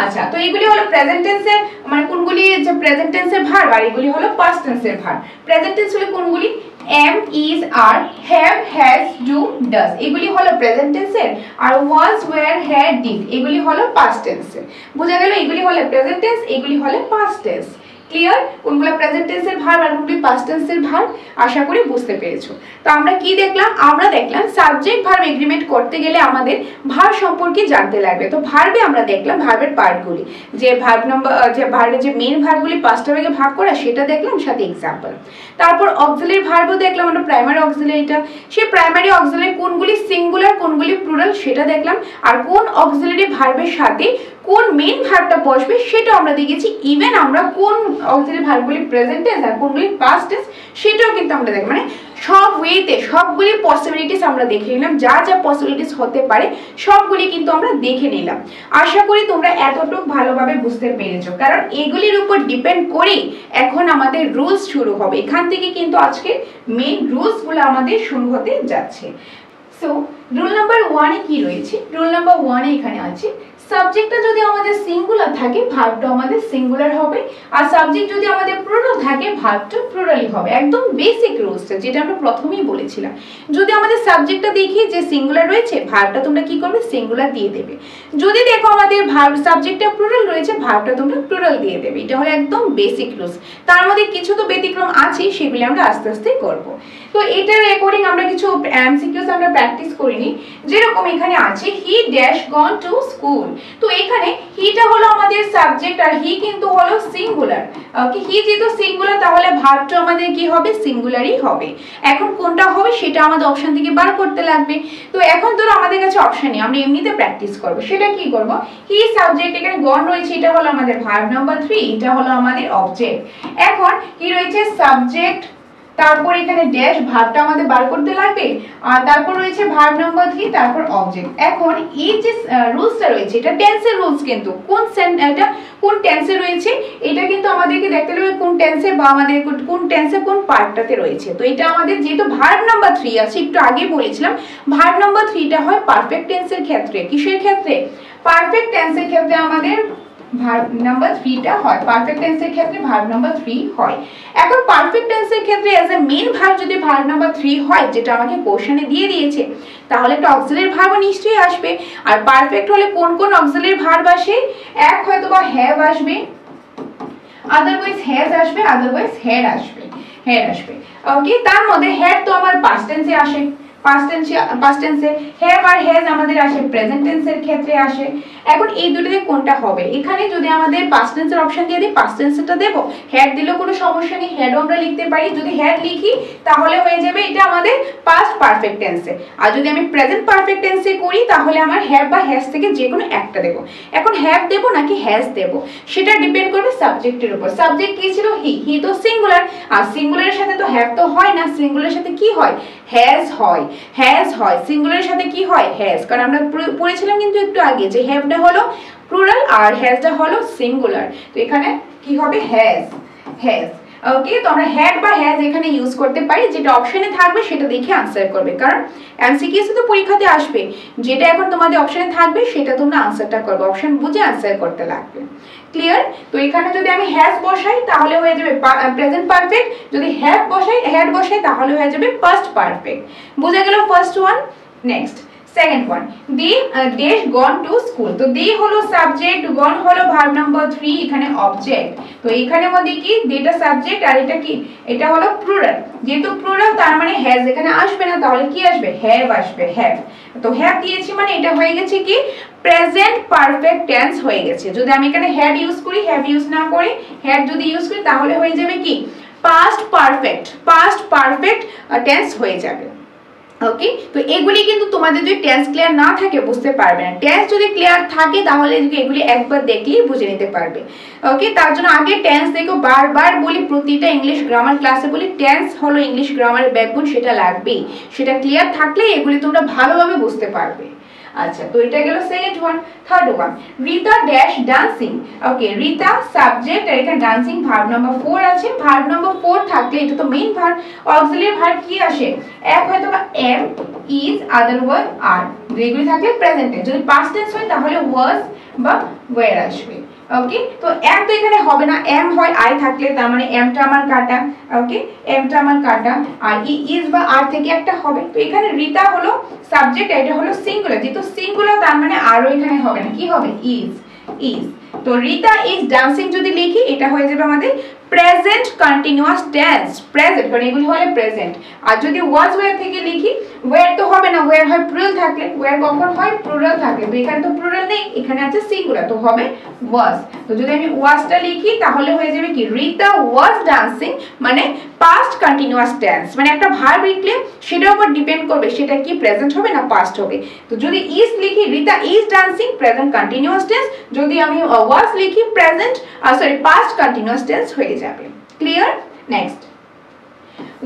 আচ্ছা, তো এগুলি হলো প্রেজেন্ট টেন্সের মানে কোনগুলি যে প্রেজেন্ট টেন্সের ভার্ব, আর এগুলি হলো পাস্ট টেন্সের ভার্ব। প্রেজেন্ট টেন্স হলো কোনগুলি? am, is, are, have, has, do, does এগুলি হলো প্রেজেন্ট টেন্সের, আর was, were, had, did এগুলি হলো পাস্ট টেন্সের। বোঝা গেল? এগুলি হলো প্রেজেন্ট টেন্স, এগুলি হলো পাস্ট টেন্স। ক্লিয়ার? কোনগুলো প্রেজেন্ট টেন্সের ভার্ব আর কোনগুলো পাস্ট টেন্সের ভার্ব, আশা করি বুঝতে পেরেছো। তো আমরা কি দেখলাম? আমরা দেখলাম সাবজেক্ট ভার্ব এগ্রিমেন্ট করতে গেলে আমাদের ভার্ব সম্পর্কে জানতে লাগবে। তো ভার্বে আমরা দেখলাম ভার্বের পার্টগুলি, যে ভার্ব নাম্বার যে ভার্বের যে মেইন ভার্বগুলি পাঁচটা ভাগে ভাগ করা সেটা দেখলাম, সাথে এক্সাম্পল। তারপর অক্সিলারি ভার্বও দেখলাম আমরা, প্রাইমারি অক্সিলারিটা, সেই প্রাইমারি অক্সিলারি কোনগুলি সিঙ্গুলার কোনগুলি প্লুরাল সেটা দেখলাম, আর কোন অক্সিলারি ভার্বের সাথে কোন মেইন ভার্বটা বসবে সেটাও আমরা দেখেছি। ইভেন আমরা কোন অক্সিলারি ভার্বগুলি প্রেজেন্ট টেন্স আর কোনগুলি পাস্ট টেন্স সেটাও কিন্তু আমরা দেখলাম। মানে সব ওয়েতে সবগুলি পসিবিলিটিস আমরা দেখে নিলাম, যা যা পসিবিলিটিস হতে পারে সবগুলি কিন্তু আমরা দেখে নিলাম। আশা করি তোমরা এতটুকু ভালোভাবে বুঝতে পেরেছো, কারণ এগুলির উপর ডিপেন্ড করেই এখন আমাদের রুলস শুরু হবে। এখান থেকে কিন্তু আজকে মেইন রুলসগুলো আমাদের শুরু হতে যাচ্ছে। সো রুল নাম্বার 1 এ কি রয়েছে? রুল নাম্বার 1 এ এখানে আছে সাবজেক্টটা যদি আমাদের সিঙ্গুলার থাকে ভার্বটা আমাদের সিঙ্গুলার হবে, আর সাবজেক্ট যদি আমাদের প্লুরাল থাকে ভার্বটা প্লুরালই হবে। একদম বেসিক রুলসটা যেটা আমরা প্রথমেই বলেছিলাম। যদি আমাদের সাবজেক্টটা দেখি যে সিঙ্গুলার রয়েছে, ভার্বটা তোমরা কি করবে? সিঙ্গুলার দিয়ে দেবে। যদি দেখো আমাদের ভার্ব সাবজেক্টটা প্লুরাল রয়েছে, ভার্বটা তোমরা প্লুরাল দিয়ে দেবে। এটা হলো একদম বেসিক রুলস। তার মধ্যে কিছু তো ব্যতিক্রম আছে, সেগুলি আমরা আস্তে আস্তে করব। তো এটার অ্যাকর্ডিং আমরা কিছু এমসিকিউস আমরা প্র্যাকটিস করিনি। যেরকম এখানে আছে he dash gone to school. তো এখানে হিটা হলো আমাদের সাবজেক্ট আর হি কিন্তু হলো সিঙ্গুলার। ওকে, হি যেহেতু সিঙ্গুলার তাহলে ভার্বটা আমাদের কি হবে? সিঙ্গুলারই হবে। এখন কোনটা হবে সেটা আমাদের অপশন থেকে বার করতে লাগবে। তো এখন ধরো আমাদের কাছে অপশন নেই, আমরা এমনিতে প্র্যাকটিস করব। সেটা কি করব? হি সাবজেক্ট, এখানে গন রয়েছে, এটা হলো আমাদের ভার্ব নাম্বার 3, এটা হলো আমাদের অবজেক্ট। এখন কি রয়েছে? সাবজেক্ট, তারপর এখানে ড্যাশ, ভার্বটা আমাদের বার করতে লাগবে, আর তারপর রয়েছে ভার্ব নাম্বার 3, তারপর অবজেক্ট। এখন এই যে রুলসটা রয়েছে এটা টেন্সের রুলস, কিন্তু কোন এটা কোন টেন্সে রয়েছে এটা কিন্তু আমাদেরকে দেখতে হবে কোন টেন্সে বা আমাদের কোন টেন্সে কোন পার্টটাতে রয়েছে। তো এটা আমাদের যেহেতু ভার্ব নাম্বার 3 আছে, একটু আগে বলেছিলাম ভার্ব নাম্বার 3টা হয় পারফেক্ট টেন্সের ক্ষেত্রে। কিসের ক্ষেত্রে? পারফেক্ট টেন্সের ক্ষেত্রে আমাদের ভার্ব নাম্বার 3টা হয়। পারফেক্ট টেন্সের ক্ষেত্রে ভার্ব নাম্বার 3 হয়। এখন পারফেক্ট টেন্সের ক্ষেত্রে অ্যাজ এ মেইন ভার্ব যদি ভার্ব নাম্বার 3 হয়, যেটা আমাকে কোশ্চেনে দিয়ে দিয়েছে, তাহলে একটা অক্সিলারি ভার্বও নিশ্চয়ই আসবে। আর পারফেক্ট হলে কোন কোন অক্সিলারি ভার্ব আসে? এক হয়তো বা হ্যাভ আসবে, আদারওয়াইজ হ্যাজ আসবে, আদারওয়াইজ হ্যাড আসবে, হ্যাড আসবে। ওকে, তার মধ্যে হ্যাড তো আমার পাস্ট টেন্সে আসে, পাস্ট টেন্সে হ্যাভ আর হ্যাজ আমাদের আসে প্রেজেন্ট টেন্সের ক্ষেত্রে আসে। এখন এই দুটোতে কোনটা হবে? এখানে যদি আমাদের পাস্ট টেন্সের অপশন দিয়ে দিই, পাস্ট টেন্সটা দেব। হ্যাড দিলেও কোনো সমস্যা নেই, হ্যাডও আমরা লিখতে পারি। যদি হ্যাড লিখি তাহলে হয়ে যাবে এটা আমাদের পাস্ট পারফেক্ট টেন্সে, আর যদি আমি প্রেজেন্ট পারফেক্ট টেন্সে করি তাহলে আমার হ্যাভ বা হ্যাজ থেকে যে কোনো একটা দেব। এখন হ্যাভ দেব নাকি হ্যাজ দেব সেটা ডিপেন্ড করবে সাবজেক্টের উপর। সাবজেক্ট কি ছিল? হি। হি তো সিঙ্গুলার, আর সিঙ্গুলারের সাথে তো হ্যাভ তো হয় না, সিঙ্গুলারের সাথে কি হয়? হ্যাজ হয়, হ্যাজ হয়। সিঙ্গুলারের সাথে কি হয়? হ্যাজ। কারণ আমরা পড়েছিলাম কিন্তু একটু আগে যে হ্যাভটা হলো প্লুরাল আর হ্যাজটা হলো সিঙ্গুলার। তো এখানে কি হবে? Has, has. ওকে, তো আমরা হ্যাড বা হ্যাজ এখানে ইউজ করতে পারি। যেটা অপশনে থাকবে সেটা দেখে আনসার করবে, কারণ এমসিকিউ তো পরীক্ষাতে আসবে। যেটা এখন তোমাদের অপশনে থাকবে সেটা তোমরা আনসারটা করবে, অপশন বুঝে আনসার করতে লাগবে। ক্লিয়ার? তো এখানে যদি আমি হ্যাজ বসাই তাহলে হয়ে যাবে প্রেজেন্ট পারফেক্ট, যদি হ্যাভ বসাই হ্যাড বসাই তাহলে হয়ে যাবে পাস্ট পারফেক্ট। বোঝা গেল first one. Next second one, they dash gone to school. তো দে হলো সাবজেক্ট, গন হলো ভার্ব নাম্বার 3, এখানে অবজেক্ট। তো এখানে মধ্যে কি দেটা সাবজেক্ট আর এটা কি? এটা হলো প্লুরাল। যেহেতু প্লুরাল তার মানে হ্যাজ এখানে আসবে না, তাহলে কি আসবে? হ্যাভ আসবে, হ্যাভ। তো হ্যাভ দিয়েছি মানে এটা হয়ে গেছে কি? প্রেজেন্ট পারফেক্ট টেন্স হয়ে গেছে। যদি আমি এখানে হ্যাড ইউজ করি, হ্যাভ ইউজ না করে হ্যাড যদি ইউজ করি তাহলে হয়ে যাবে কি? Past perfect, past perfect tense হয়ে যাবে। ওকে, তো এগুলি কিন্তু তোমাদের যদি টেন্স ক্লিয়ার না থাকে বুঝতে পারবে না। টেন্স যদি ক্লিয়ার থাকে তাহলে এগুলি একবার দেখলেই বুঝে নিতে পারবে। ওকে, তার জন্য আগে টেন্স দেখো, বারবার বলি প্রতিটা ইংলিশ গ্রামার ক্লাসে বলি টেন্স হলো ইংলিশ গ্রামারের ব্যাকবোন, সেটা লাগবেই। সেটা ক্লিয়ার থাকলে এগুলি তোমরা ভালোভাবে বুঝতে পারবে। আচ্ছা, তো এটা গেল second one. Third one, Rita dash dancing. Okay, Rita subject আর এখানে ডান্সিং ভার্ব নাম্বার 4 আছে। ভার্ব নাম্বার 4 থাকলে এটা তো মেইন ভার্ব, অক্সিলারি ভার্ব কি আসে? এক হয়তো বা এম, ইজ, আদারওয়াইজ আর। এগুলি থাকলে প্রেজেন্ট টেন্স। যদি পাস্ট টেন্স হয় তাহলে ওয়াজ বা ওয়্যার আসবে। ওকে, তো এম তো এখানে হবে না, এম হয় আই থাকলে, তার মানে এমটা আমার কাটা। ওকে, এমটা আমার কাটা, আর ইজ বা আর থেকে একটা হবে। তো এখানে রিতা হলো সাবজেক্ট, এটা হলো সিঙ্গুলার। যেহেতু সিঙ্গুলার তার মানে আরও এখানে হবে না, কি হবে? Is, is. তো রিতা ইজ ডান্সিং যদি লিখি এটা হয়ে যাবে আমাদের প্রেজেন্ট কন্টিনিউয়াস টেন্স, প্রেজেন্ট কারণ এগুলি হলো প্রেজেন্ট। আর যদি ওয়াজ ওয়্যার থেকে লিখি, ওয়্যার তো হবে না, ওয়্যার হয় প্লুরাল থাকলে, ওয়্যার কখন হয় প্লুরাল থাকলে, তো এখানে তো প্লুরাল নেই, এখানে আছে সিঙ্গুলার, তো হবে ওয়াজ। তো যদি আমি ওয়াজটা লিখি তাহলে হয়ে যাবে কি রিতা ওয়াজ ডান্সিং, মানে পাস্ট কন্টিনিউয়াস টেন্স, মানে একটা ভার্ব লিখলে সেটার উপর ডিপেন্ড করবে সেটা কি প্রেজেন্ট হবে না পাস্ট হবে। তো যদি ইজ লিখি Rita is dancing present continuous tense, যদি আমি ওয়াজ লিখি প্রেজেন্ট পাস্ট কন্টিনিউয়াস টেন্স হয়ে যাবে। Clear? Next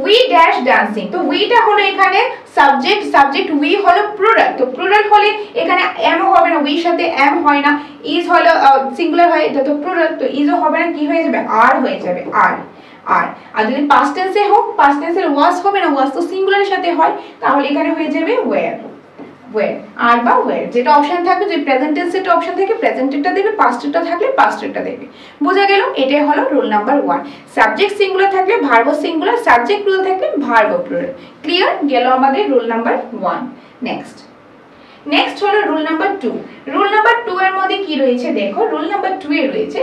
we dash dancing, তো উইটা হলো এখানে সাবজেক্ট, সাবজেক্ট উই হলো প্লুরাল, তো প্লুরাল হলে এখানে এম হবে না, উইর সাথে এম হয় না, ইজ হলো সিঙ্গুলার হয়, এটা তো প্লুরাল, তো ইজও হবে না, কি হয়ে যাবে আর হয়ে যাবে আর। আর যদি পাস্ট টেন্সে হোক, পাস্ট টেন্সের ওয়াজ হবে না, ওয়াজ তো সিঙ্গুলারের সাথে হয়, তাহলে এখানে হয়ে যাবে ওয়্যার, ওয়্যার আর বা ওয়্যার, যেটা অপশন থাকবে, যদি প্রেজেন্ট টেন্সের অপশন থাকে প্রেজেন্টেরটা দেবে, পাস্টেরটা থাকলে পাস্টেরটা দেবে। বোঝা গেল? এটাই হলো রুল নাম্বার 1। সাবজেক্ট সিঙ্গুলার থাকলে ভার্ব সিঙ্গুলার, সাবজেক্ট প্লুরাল থাকলে ভার্ব প্লুরাল। ক্লিয়ার? গেল আমাদের রুল নাম্বার 1। নেক্সট হলো রুল নাম্বার 2। রুল নাম্বার 2 এর মধ্যে কি রয়েছে দেখো, রুল নাম্বার 2 এ রয়েছে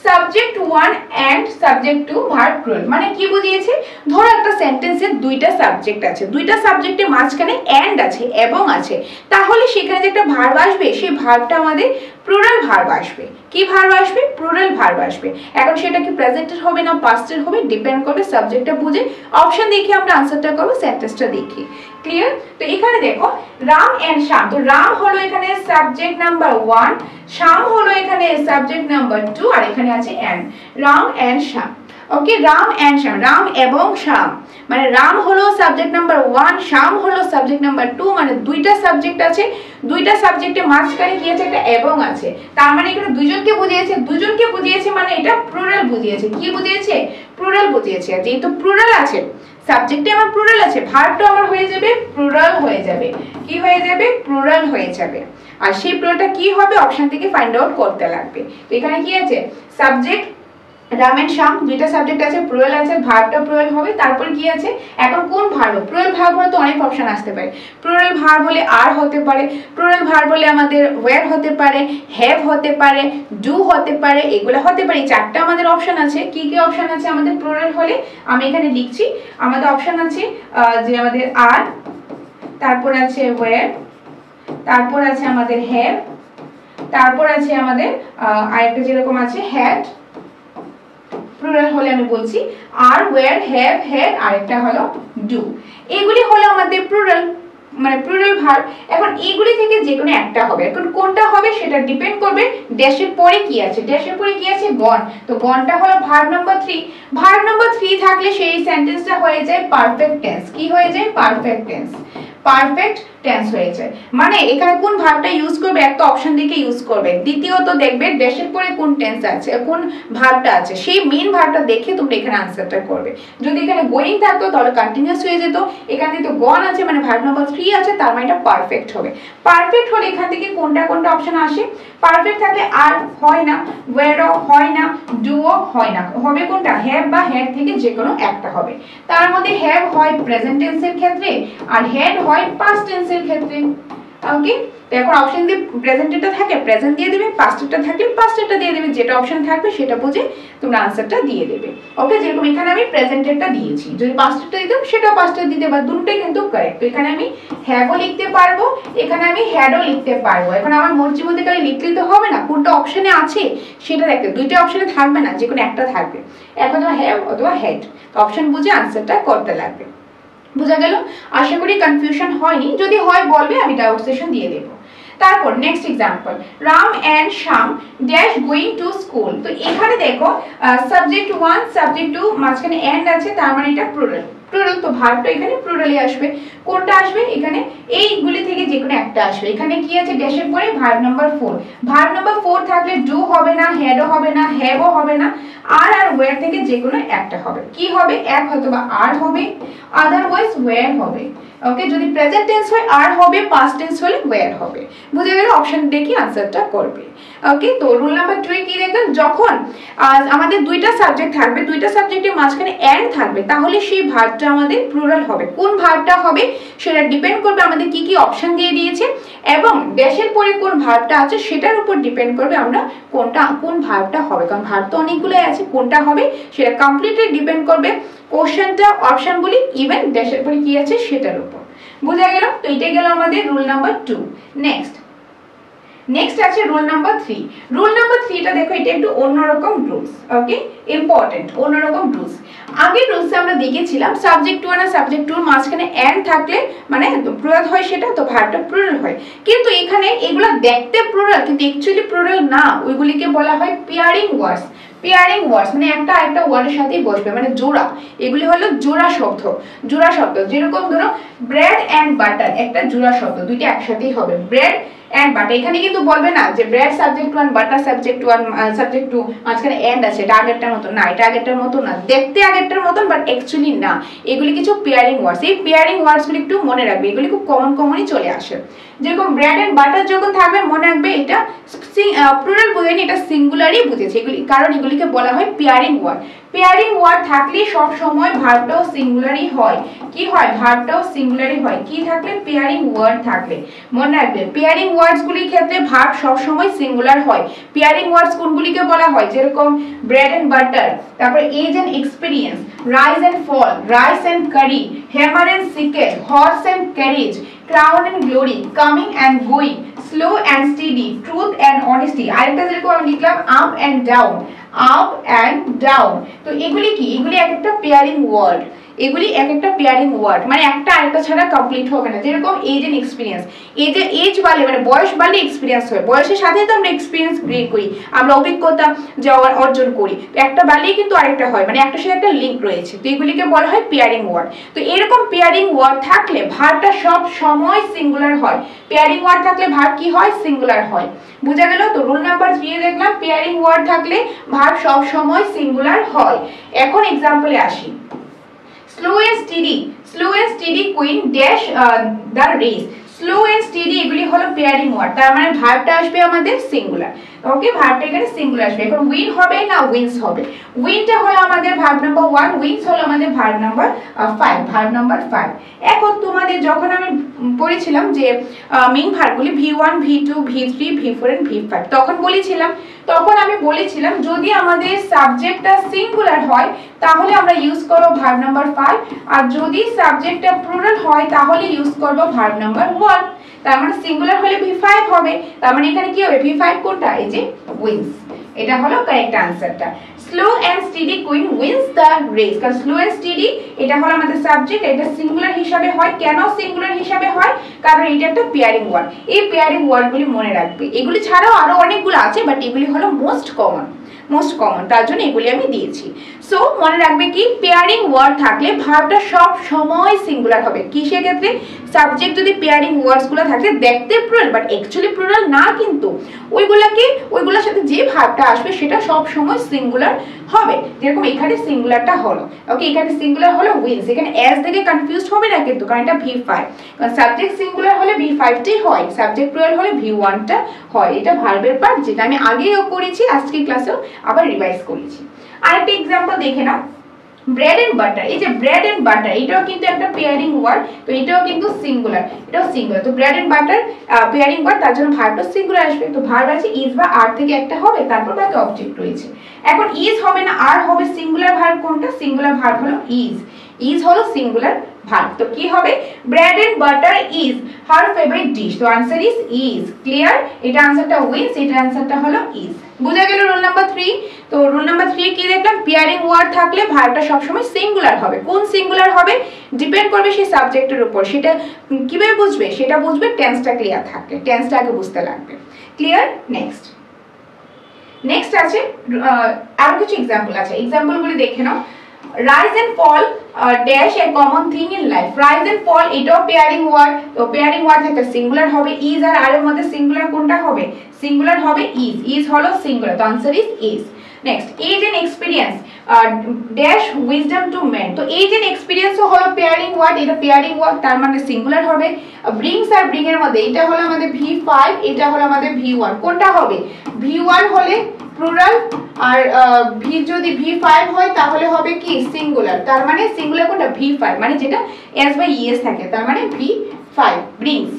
subject 1 and subject 2 verb plural. মানে কি বুঝিয়েছে, ধরো একটা সেন্টেন্সে দুইটা সাবজেক্ট আছে, দুইটা সাবজেক্টের মাঝখানে এন্ড আছে এবং আছে, তাহলে সেখানে যে একটা ভার্ব আসবে সেই ভার্বটা আমাদের প্লুরাল ভার্ব আসবে। কি ভার্ব আসবে? প্লুরাল ভার্ব আসবে। এখন সেটা কি প্রেজেন্টের হবে না পাস্টের হবে, ডিপেন্ড করবে সাবজেক্টটা বুঝে। অপশন দেখে আমরা আনসারটা করব, সেন্টেন্সটা দেখি। ক্লিয়ার? তো এখানে দেখো রাম এন্ড শ্যাম, তো রাম হলো এখানে সাবজেক্ট নাম্বার 1, শ্যাম হলো এখানে সাবজেক্ট নাম্বার 2, আর এখানে আছে and, Ram and Shyam. Okay, Ram and Shyam, Ram এবং শ্যাম, মানে রাম হলো সাবজেক্ট নাম্বার 1, শ্যাম হলো সাবজেক্ট নাম্বার 2, মানে দুইটা সাবজেক্ট আছে, দুইটা সাবজেক্টের মাঝখানে কি আছে, একটা এবং আছে, তার মানে এখানে দুইজনকে বুঝিয়েছে, দুইজনকে বুঝিয়েছে মানে এটা প্লুরাল বুঝিয়েছে। কি বুঝিয়েছে? প্লুরাল বুঝিয়েছে। আর যেহেতু প্লুরাল আছে, সাবজেক্টে আমার প্লুরাল আছে, ভার্বটা আমার হয়ে যাবে প্লুরাল হয়ে যাবে। কি হয়ে যাবে? প্লুরাল হয়ে যাবে। আর সেই প্লুরালটা কি হবে অপশন থেকে ফাইন্ড আউট করতে লাগবে। তো এখানে কি আছে, সাবজেক্ট রাম এন্ড শ্যাম, দুইটা সাবজেক্ট আছে, প্লুরাল আছে, ভার্বটা প্লুরাল হবে। তারপর কি আছে, এখন কোন ভার্ব? প্লুরাল ভার্ব হলে তো অনেক অপশন আসতে পারে। প্লুরাল ভার্ব হলে আর হতে পারে, প্লুরাল ভার্ব হলে আমাদের ওয়্যার হতে পারে, হ্যাভ হতে পারে, ডু হতে পারে, এগুলো হতে পারে। এই চারটা আমাদের অপশন আছে। কি কি অপশন আছে আমাদের প্লুরাল হলে? আমি এখানে লিখছি। আমাদের অপশন আছে যে আমাদের আর, তারপর আছে ওয়্যার, তারপর আছে আমাদের হ্যাভ, তারপর আছে আমাদের আরেকটা যেরকম আছে হ্যাড, প্লুরাল হলে আমি বলছি আর, ওয়্যার, হ্যাভ, হ্যাড, আরেকটা হলো ডু। এগুলি হলো আমাদের প্লুরাল, মানে প্লুরাল ভার্ব। এখন এগুলি থেকে যে কোনো একটা হবে। এখন কোনটা হবে সেটা ডিপেন্ড করবে ড্যাশের পরে কি আছে। ড্যাশের পরে কি আছে? গন। তো গনটা হলো ভার্ব নাম্বার 3। ভার্ব নাম্বার 3 থাকলে সেই সেন্টেন্সটা হয়ে যায় পারফেক্ট টেন্স। কি হয়ে যায়? Perfect tense. পারফেক্ট টেন্স হয়ে যায়। মানে এখানে কোন ভার্বটা ইউজ করবে একটা অপশন দেখে ইউজ করবে। দ্বিতীয়ত দেখবে ড্যাশের পরে কোন টেন্স আছে, কোন ভার্বটা আছে, সেই মেইন ভার্বটা দেখে তোমরা এখানে আনসারটা করবে। যদি এখানে গোয়িং থাকতো তাহলে কন্টিনিউয়াস হয়ে যেত। এখানে যেহেতু গন আছে মানে ভার্ব নাম্বার 3 আছে, তার মানে এটা পারফেক্ট হবে। পারফেক্ট হলে এখান থেকে কোনটা কোনটা অপশন আসে? পারফেক্ট থাকলে আর হয় না, ওয়্যারও হয় না, ডুও হয় না, হবে কোনটা? হ্যাভ বা হ্যাড থেকে যে কোনো একটা হবে। তার মধ্যে হ্যাভ হয় প্রেজেন্ট টেন্সের ক্ষেত্রে আর হ্যাড হয় পাস্ট টেন্সের ক্ষেত্রে। ওকে, তো এখন অপশন দিয়ে প্রেজেন্টেরটা থাকে প্রেজেন্ট দিয়ে দেবে, পাস্টেরটা থাকলে পাস্টেরটা দিয়ে দেবে, যেটা অপশন থাকবে সেটা বুঝে তোমরা আনসারটা দিয়ে দেবে। ওকে, যেরকম এখানে আমি প্রেজেন্টেরটা দিয়েছি, যদি পাস্টেরটা দিতাম সেটাও পাস্টের দিতে পারবো, দুটোই কিন্তু কারেক্ট। তো এখানে আমি হ্যাভও লিখতে পারবো, এখানে আমি হ্যাডও লিখতে পারবো। এখন আমার মর্জি মধ্যে কালে লিখলে তো হবে না, কোনটা অপশনে আছে সেটা দেখতে, দুইটা অপশনে থাকবে না, যে কোনো একটা থাকবে, এখন হ্যাভ অথবা হ্যাড। তো অপশন বুঝে আনসারটা করতে লাগবে। বোঝা গেল? আশা করি কনফিউশন হয়নি, যদি হয় বলবে, আমি ডাউট সেশন দিয়ে দেবো। তারপর next example, Ram and Shyam dash going to school. তো এখানে দেখো সাবজেক্ট 1 সাবজেক্ট 2 মাঝখানে এন্ড আছে, তার মানে এটা প্লুরাল। প্লুরাল তো ভার্বটা এখানে প্লুরালি আসবে। কোনটা আসবে? এখানে এইগুলি থেকে যে কোনো একটা আসবে। এখানে কি আছে ড্যাশের পরে? Verb number 4। ভার্ব নাম্বার 4 থাকলে ডু হবে না, হ্যাডও হবে না, হ্যাভও হবে না, আর ওয়্যার থেকে যে কোনো একটা হবে। কি হবে? এক অথবা আর হবে, আদারওয়াইজ ওয়্যার হবে। ওকে, যদি প্রেজেন্ট টেন্স হয় আর হবে, পাস্ট টেন্স হলে ওয়্যার হবে। বুঝে গেল? অপশন দেখি আনসারটা করবে। ওকে, তো রুল নাম্বার 2 কি দেখেন, যখন আমাদের দুইটা সাবজেক্ট থাকবে, দুইটা সাবজেক্টের মাঝখানে এন্ড থাকবে, তাহলে সেই ভার্বটা আমাদের প্লুরাল হবে। কোন ভার্বটা হবে সেটা ডিপেন্ড করবে আমাদের কি কি অপশন দিয়ে দিয়েছে, এবং ড্যাশের পরে কোন ভার্বটা আছে সেটার উপর ডিপেন্ড করবে আমরা কোন ভার্বটা হবে। কারণ ভার্ব তো অনেকগুলো আছে, কোনটা হবে সেটা কমপ্লিটলি ডিপেন্ড করবে কোশ্চেনটা, অপশনগুলি, ইভেন ড্যাশের পরে কি আছে সেটার উপর। বুঝা গেল? তো এটা গেল আমাদের রুল নাম্বার 2। নেক্সট আছে রুল নাম্বার 3। রুল নাম্বার 3টা দেখো, এটা একটু অন্যরকম রুলস। ওকে, ইম্পর্টেন্ট, অন্যরকম রুলস। আগের রুলসে আমরা দেখেছিলাম সাবজেক্ট 1 আর সাবজেক্ট 2 এর মাঝখানে এন্ড থাকলে মানে প্লুরাল হয়, সেটা তো ভার্বটা প্লুরাল হয়। কিন্তু এখানে এগুলো দেখতে প্লুরাল কিন্তু অ্যাকচুয়ালি প্লুরাল না, ওইগুলিকে বলা হয় পেয়ারিং ওয়ার্ডস। পেয়ারিং ওয়ার্ডস মানে একটা আরেকটা ওয়ার্ডের সাথে বসবে, মানে জোড়া। এগুলি হলো জোড়া শব্দ। জোড়া শব্দ যেরকম ধরো ব্রেড এন্ড বাটার, একটা জোড়া শব্দ, দুইটা একসাথেই হবে, ব্রেড এন্ড বাটার। এখানে কিন্তু বলবে না যে bread subject 1, butter subject 1, subject 2, মাঝখানে এন্ড আছে, এটা আগেরটার মতো না, এটা আগেরটার মতো না, দেখতে আগেরটার মতন বাট অ্যাকচুয়ালি না। এগুলি কিছু পেয়ারিং ওয়ার্ডস। এই পেয়ারিং ওয়ার্ডসগুলি একটু মনে রাখবে, এগুলি খুব কমনই চলে আসে। যেরকম ব্রেড এন্ড বাটার যখন থাকবে মনে রাখবে এটা প্লুরাল বোঝেনি, এটা সিঙ্গুলারই বুঝেছে এগুলি, কারণ এগুলিকে বলা হয় পেয়ারিং ওয়ার্ড। পেয়ারিং ওয়ার্ড থাকলে সব সময় ভার্বটাও সিঙ্গুলারই হয়। কি হয়? ভার্বটাও সিঙ্গুলারই হয়। কি থাকলে? পেয়ারিং ওয়ার্ড থাকলে। মনে রাখবে পেয়ারিং ওয়ার্ডস গুলির ক্ষেত্রে ভার্ব সব সময় সিঙ্গুলার হয়। পেয়ারিং ওয়ার্ডস কোনগুলিকে বলা হয়? যেরকম ব্রেড এন্ড বাটার, তারপর age and experience, rise and fall, rice and curry, hammer and sickle, horse and carriage, crown and glory, coming and going, slow and steady, truth and honesty. আরেকটা যেরকম আমি লিখলাম up and down, up and down. তো এগুলি কি? এগুলি এক একটা পেয়ারিং ওয়ার্ড। এগুলি এক একটা পেয়ারিং ওয়ার্ড, মানে একটা আরেকটা ছাড়া কমপ্লিট হবে না। যেরকম এজ এন্ড এক্সপিরিয়েন্স, এজ বাড়লে মানে বয়স বাড়লে এক্সপিরিয়েন্স হয়, বয়সের সাথেই তো আমরা এক্সপিরিয়েন্স গেইন করি, আমরা অভিজ্ঞতা অর্জন করি। তো একটা বাড়লেই কিন্তু আরেকটা হয়, মানে একটার সাথে একটা লিঙ্ক রয়েছে। তো এগুলিকে বলা হয় পেয়ারিং ওয়ার্ড। তো এরকম পেয়ারিং ওয়ার্ড থাকলে ভার্বটা সব সময় সিঙ্গুলার হয়। পেয়ারিং ওয়ার্ড থাকলে ভার্ব কি হয়? সিঙ্গুলার হয়। বুঝা গেল? তো রুল নাম্বার 3 এ দেখলাম পেয়ারিং ওয়ার্ড থাকলে ভার্ব সব সময় সিঙ্গুলার হয়। এখন एग्जांपले আসি। Slow and steady queen dash the race. Slow and steady এগুলি হলো পেয়ারিং ওয়ার্ড, তার মানে ভার্বটা আসবে আমাদের সিঙ্গুলার। ওকে, ভার্বটা এখানে সিঙ্গুলার আসবে। এখন উইন হবে না উইন্স হবে। উইনটা হলো আমাদের ভার্ব নাম্বার 1, উইন্স হলো আমাদের ভার্ব নাম্বার 5, ভার্ব নাম্বার 5। এখন তোমাদের যখন আমি পড়েছিলাম যে main ভার্বগুলি V1, V2, V3, V4 and V5, তখন আমি বলেছিলাম যদি আমাদের সাবজেক্টটা সিঙ্গুলার হয় তাহলে আমরা ইউজ করব ভার্ব নাম্বার 5, আর যদি সাবজেক্টটা প্লুরাল হয় তাহলে ইউজ করব ভার্ব নাম্বার 1। তার মানে সিঙ্গুলার হলে V5 হবে, তার মানে এখানে কি হবে? V5 কোনটা? এই যে উইন্স। এটা হলো কারেক্ট আনসারটা। Slow and steady queen wins the race. কারণ স্লো এন্ড স্টেডি এটা হলো আমাদের সাবজেক্ট, এটা সিঙ্গুলার হিসাবে হয়। কেন সিঙ্গুলার হিসাবে হয়? কারণ এটা একটা পেয়ারিং ওয়ার্ড। এই পেয়ারিং ওয়ার্ডগুলি মনে রাখবে। এগুলি ছাড়াও আরো অনেকগুলো আছে, বাট এগুলি হলো মোস্ট কমন, তার জন্য এগুলি আমি দিয়েছি। সো মনে রাখবে কি পেয়ারিং ওয়ার্ড থাকলে ভার্বটা সব সময় সিঙ্গুলার হবে। কিসের ক্ষেত্রে? সাবজেক্ট যদি পেয়ারিং ওয়ার্ডস গুলো থাকে দেখতে প্লুরাল বাট অ্যাকচুয়ালি প্লুরাল না, কিন্তু ওইগুলোর সাথে যে ভার্বটা আসবে সেটা সব সময় সিঙ্গুলার হবে। যেরকম এখানে সিঙ্গুলারটা হলো, ওকে, এখানে সিঙ্গুলার হলো উইন্স। এখানে এস থেকে কনফিউজ হবে না কিন্তু, কারণ এটা V5। কারণ সাবজেক্ট সিঙ্গুলার হলে V5টাই হয়, সাবজেক্ট প্লুরাল হলে V1টা হয়। এটা ভার্বের পার্ট, যেটা আমি আগেও করেছি, আজকের ক্লাসেও আবার রিভাইজ করেছি। আরেকটা एग्जांपल দেখে নাও, ব্রেড এন্ড বাটার। এই যে ব্রেড এন্ড বাটার এটাও কিন্তু একটা পেয়ারিং ওয়ার্ড, তো এটাও কিন্তু সিঙ্গুলার, এটাও সিঙ্গুলার। তো bread and butter pairing word, তার জন্য ভার্বটা সিঙ্গুলার আসবে। তো ভার্ব আছে ইজ বা আর থেকে একটা হবে, তারপর বাকি অবজেক্ট রয়েছে। এখন ইজ হবে না আর হবে? সিঙ্গুলার ভার্ব কোনটা? সিঙ্গুলার ভার্ব হলো ইজ হলো সিঙ্গুলার ভার্ব। তো কি হবে? Bread and butter is her favourite dish. তো आंसर ইজ। ক্লিয়ার? এটা आंसरটা উইন্স, এটা आंसरটা হলো ইজ। বুঝা গেল রুল নাম্বার 3? তো রুল নাম্বার 3 কি দেখলাম? পেয়ারিং ওয়ার্ড থাকলে ভার্বটা সবসময় সিঙ্গুলার হবে। কোন সিঙ্গুলার হবে? ডিপেন্ড করবে সেই সাবজেক্টের উপর। সেটা কিভাবে বুঝবে? সেটা বুঝবে টেন্সটা ক্লিয়ার থাকলে। টেন্সটা আগে বুঝতে লাগবে। ক্লিয়ার? নেক্সট আছে আরো কিছু एग्जांपल আছে। एग्जांपलগুলি দেখে নাও। rise and fall dash a common thing in life। rise and fall এটাও পেয়ারিং ওয়ার্ড। তো পেয়ারিং ওয়ার্ড থেকে সিঙ্গুলার হবে ইজ, আর আর এর মধ্যে সিঙ্গুলার কোনটা হবে? সিঙ্গুলার হবে ইজ হলো সিঙ্গুলার। তো answer is. Next age and experience dash wisdom to men. তো এজ এন্ড এক্সপেরিয়েন্স হলো পেয়ারিং ওয়ার্ড, এটা পেয়ারিং ওয়ার্ড, তার মানে সিঙ্গুলার হবে। ব্রিংস আর ব্রিং এর মধ্যে এটা হলো আমাদের V5, এটা হলো আমাদের V1, কোনটা হবে? V1 হলে প্লুরাল আর ভি যদি V5 হয় তাহলে হবে কি সিঙ্গুলার, তার মানে সিঙ্গুলার কোনটা? V5, মানে যেটা s বাই es থাকে, তার মানে V5 brings.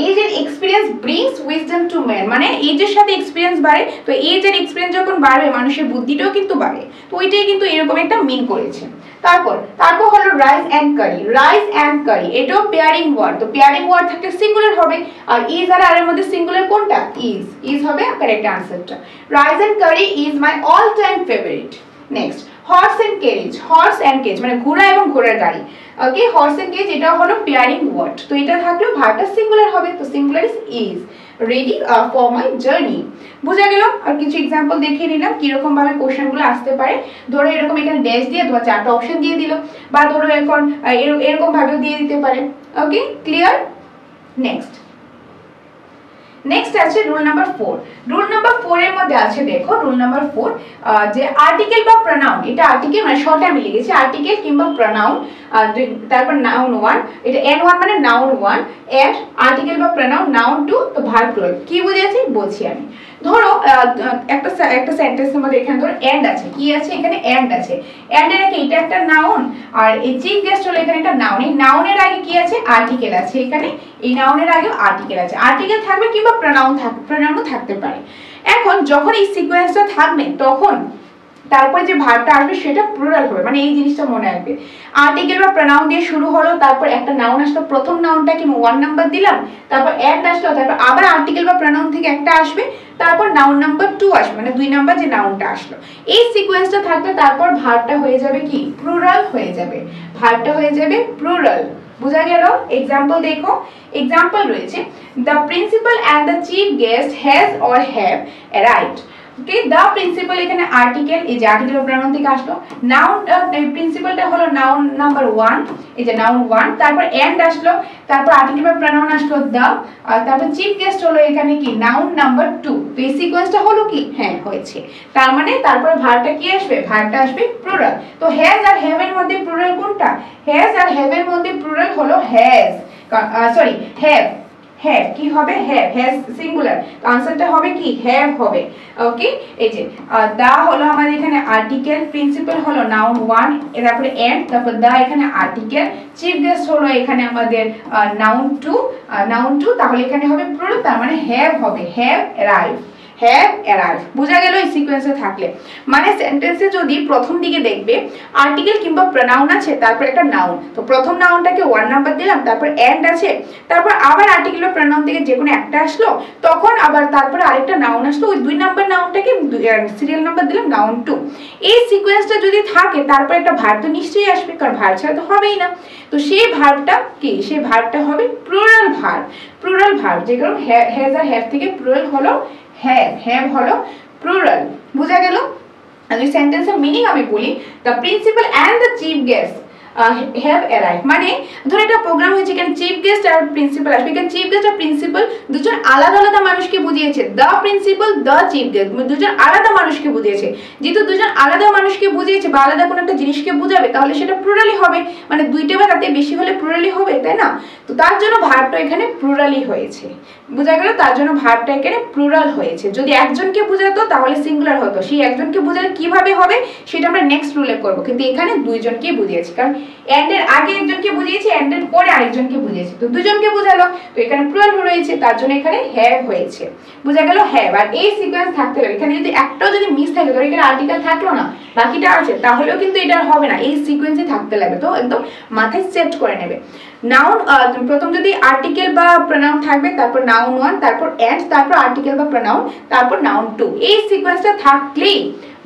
Age and experience brings wisdom to man, মানে এজের সাথে এক্সপেরিয়েন্স বাড়ে, তো এজ এন্ড এক্সপেরিয়েন্স যখন বাড়বে মানুষের বুদ্ধিটাও কিন্তু বাড়ে, তো ওইটাই কিন্তু এরকম একটা মিন করেছে। তারপর হলো rice and curry. Rice and curry এটাও পেয়ারিং ওয়ার্ড, তো পেয়ারিং ওয়ার্ড থাকলে সিঙ্গুলার হবে, আর ইজ আর এর মধ্যে সিঙ্গুলার কোনটা? ইজ হবে কারেক্ট আনসারটা। Rice and curry is my all time favourite. Next horse and carriage. Horse and carriage মানে ঘোড়া এবং ঘোড়ার গাড়ি। ওকে, হর্স এন্ড ক্যারেজ এটাও হলো পেয়ারিং ওয়ার্ড, তো এটা থাকলেও ভার্বটা সিঙ্গুলার হবে, তো singular is ready for my journey. বুঝা গেল? আর কিছু এক্সাম্পল দেখিয়ে নিলাম কিরকম ভাবে কোশ্চেনগুলো আসতে পারে। ধরো এরকম এখানে ড্যাশ দিয়ে তোমার 4টা অপশন দিয়ে দিল, বা ধরো এখন এরকম ভাবেও দিয়ে দিতে পারে। ওকে, ক্লিয়ার? নেক্সট আছে রুল নাম্বার 4। রুল নাম্বার 4 এর মধ্যে আছে, দেখো রুল নাম্বার 4 যে আর্টিকেল বা প্রনাউন, এটা আর্টিকেল মানে শর্টে আমি লিখেছি আর্টিকেল কিংবা প্রনাউন, তারপর নাউন 1, এটা n1 মানে নাউন 1 এন্ড আর্টিকেল বা প্রনাউন নাউন 2, তো ভার্ব প্লুরাল। কি বুঝিয়েছি বলছি আমি। ধরো একটা সেন্টেন্সের মধ্যে এখানে ধরো এন্ড আছে, কি আছে এখানে? এন্ড আছে। এন্ড এর আগে এটা একটা নাউন, আর এই চিফ গেস্ট হলো এখানে একটা নাউন, এই নাউনের আগে কি আছে? আর্টিকেল আছে এখানে, এই নাউনের আগে আর্টিকেল আছে। আর্টিকেল থাকবে কিংবা প্রনাউনও থাকতে পারে। এখন যখন এই সিকোয়েন্সটা থাকবে তখন তারপরে যে ভার্বটা আসবে সেটা প্লুরাল হবে, মানে এই জিনিসটা মনে রাখবে। আর্টিকেল বা প্রনাউন দিয়ে শুরু হলো, তারপর একটা নাউন আসলো, প্রথম নাউনটাকে 1 নাম্বার দিলাম, তারপর এন্ড আসলো, তারপর আবার আর্টিকেল বা প্রনাউন থেকে একটা আসবে, তারপর নাউন নাম্বার 2 আসবে, মানে 2 নাম্বার যে নাউনটা আসলো। এই সিকোয়েন্সটা থাকলে তারপর ভার্বটা হয়ে যাবে কি? প্লুরাল হয়ে যাবে, ভার্বটা হয়ে যাবে প্লুরাল। বুঝা গেল? এক্সাম্পল দেখো, এক্সাম্পল রয়েছে the principal and the chief guest has or have arrived. Okay, the principal এখানে আর্টিকেল, এই যে আর্টিকেল প্রনাউন থেকে আসলো, নাউন প্রিন্সিপালটা হলো নাউন নাম্বার 1, এই যে নাউন 1, তারপর এন্ড আসলো, তারপর আর্টিকেল বা প্রনাউন আসলো দ্য, আর তারপর চিফ গেস্ট হলো এখানে কি? Noun number 2। তো এই সিকোয়েন্সটা হলো কি? হ্যাঁ হয়েছে। তার মানে তারপর ভার্বটা কি আসবে? ভার্বটা আসবে প্লুরাল। তো হ্যাজ আর হ্যাভ এর মধ্যে প্লুরাল কোনটা? হ্যাজ আর হ্যাভ এর মধ্যে প্লুরাল হলো হ্যাজ, সরি হ্যাভ। হ্যাভ কি হবে? হ্যাভ, হ্যাজ সিঙ্গুলার, তো আনসারটা হবে কি? হ্যাভ হবে। ওকে, এই যে দা হলো আমাদের এখানে আর্টিকেল, প্রিন্সিপাল হলো নাউন 1, তারপরে এন্ড, তারপর দা এখানে আর্টিকেল, চিফ গেস্ট হলো এখানে আমাদের নাউন 2, তাহলে এখানে হবে প্লুরাল, তার মানে হ্যাভ হবে, হ্যাভ অ্যারাইভড, হ্যাভ অ্যারাইভড। বোঝা গেল? এই সিকোয়েন্সে থাকলে মানে সেন্টেন্সে যদি প্রথম দিকে দেখবে আর্টিকেল কিংবা প্রনাউন আছে, তারপর একটা নাউন, তো প্রথম নাউনটাকে 1 নাম্বার দিলাম, তারপর এন্ড আছে, তারপর আবার আর্টিকেল বা প্রনাউন থেকে যে কোনো একটা আসলো, তখন আবার তারপরে আরেকটা নাউন আসলো, ওই 2 নাম্বার নাউনটাকে সিরিয়াল নাম্বার দিলাম নাউন 2। এই সিকোয়েন্সটা যদি থাকে তারপর একটা ভার্ব তো নিশ্চয়ই আসবে, কারণ ভার্ব ছাড়া তো হবেই না। তো সেই ভার্বটা কি? সেই ভার্বটা হবে প্লুরাল ভার্ব। প্লুরাল ভার্ব যে কারণ হ্যাজ আর হ্যাভ থেকে প্লুরাল হলো হ্যাভ, হ্যাভ হলো প্লুরাল। বুঝা গেল? আর এই সেন্টেন্সের মিনিং আমি বলি, the principal and the chief guest have arrived, মানে ধরো একটা প্রোগ্রাম হয়েছে, এখানে চিফ গেস্ট আর প্রিন্সিপাল আসবে, এখানে চিফ গেস্ট আর প্রিন্সিপাল দুজন আলাদা আলাদা মানুষকে বুঝিয়েছে, the principal the chief guest দুজন আলাদা মানুষকে বুঝিয়েছে। যেহেতু দুজন আলাদা মানুষকে বুঝিয়েছে বা আলাদা কোনো একটা জিনিসকে বুঝাবে, তাহলে সেটা প্লুরালি হবে, মানে দুইটা বা তাতে বেশি হলে প্লুরালি হবে, তাই না? তো তার জন্য ভার্বটা এখানে প্লুরালি হয়েছে। বুঝা গেল? তার জন্য ভার্বটা এখানে প্লুরাল হয়েছে। যদি একজনকে বোঝাতো তাহলে সিঙ্গুলার হতো, সেই একজনকে বোঝালে কিভাবে হবে সেটা আমরা নেক্সট রুলে করব, কিন্তু এখানে দুইজনকে বুঝিয়েছি, কারণ এন্ড এর আগে একজনকে বুঝিয়েছি, এন্ড এর পরে আরেকজনকে বুঝিয়েছি, তো দুজনকে বোঝালো, তো এখানে প্লুরাল রয়েছে, তার জন্য এখানে হ্যাভ হয়েছে। বুঝা গেল? হ্যাভ। আর এই সিকোয়েন্স থাকতে হবে, এখানে যদি একটাও যদি মিস থাকে, ধরো এখানে আর্টিকেল থাকলো না, বাকিটা আছে, তাহলেও কিন্তু এটা হবে না, এই সিকোয়েন্সে থাকতে লাগবে। তো একদম মাথায় সেট করে নেবে। নাউন প্রথম যদি আর্টিকেল বা প্রনাউন থাকবে, তারপর নাউন 1, তারপর এন্ড, তারপর আর্টিকেল বা প্রনাউন, তারপর নাউন 2, এই সিকোয়েন্সটা থাকলেই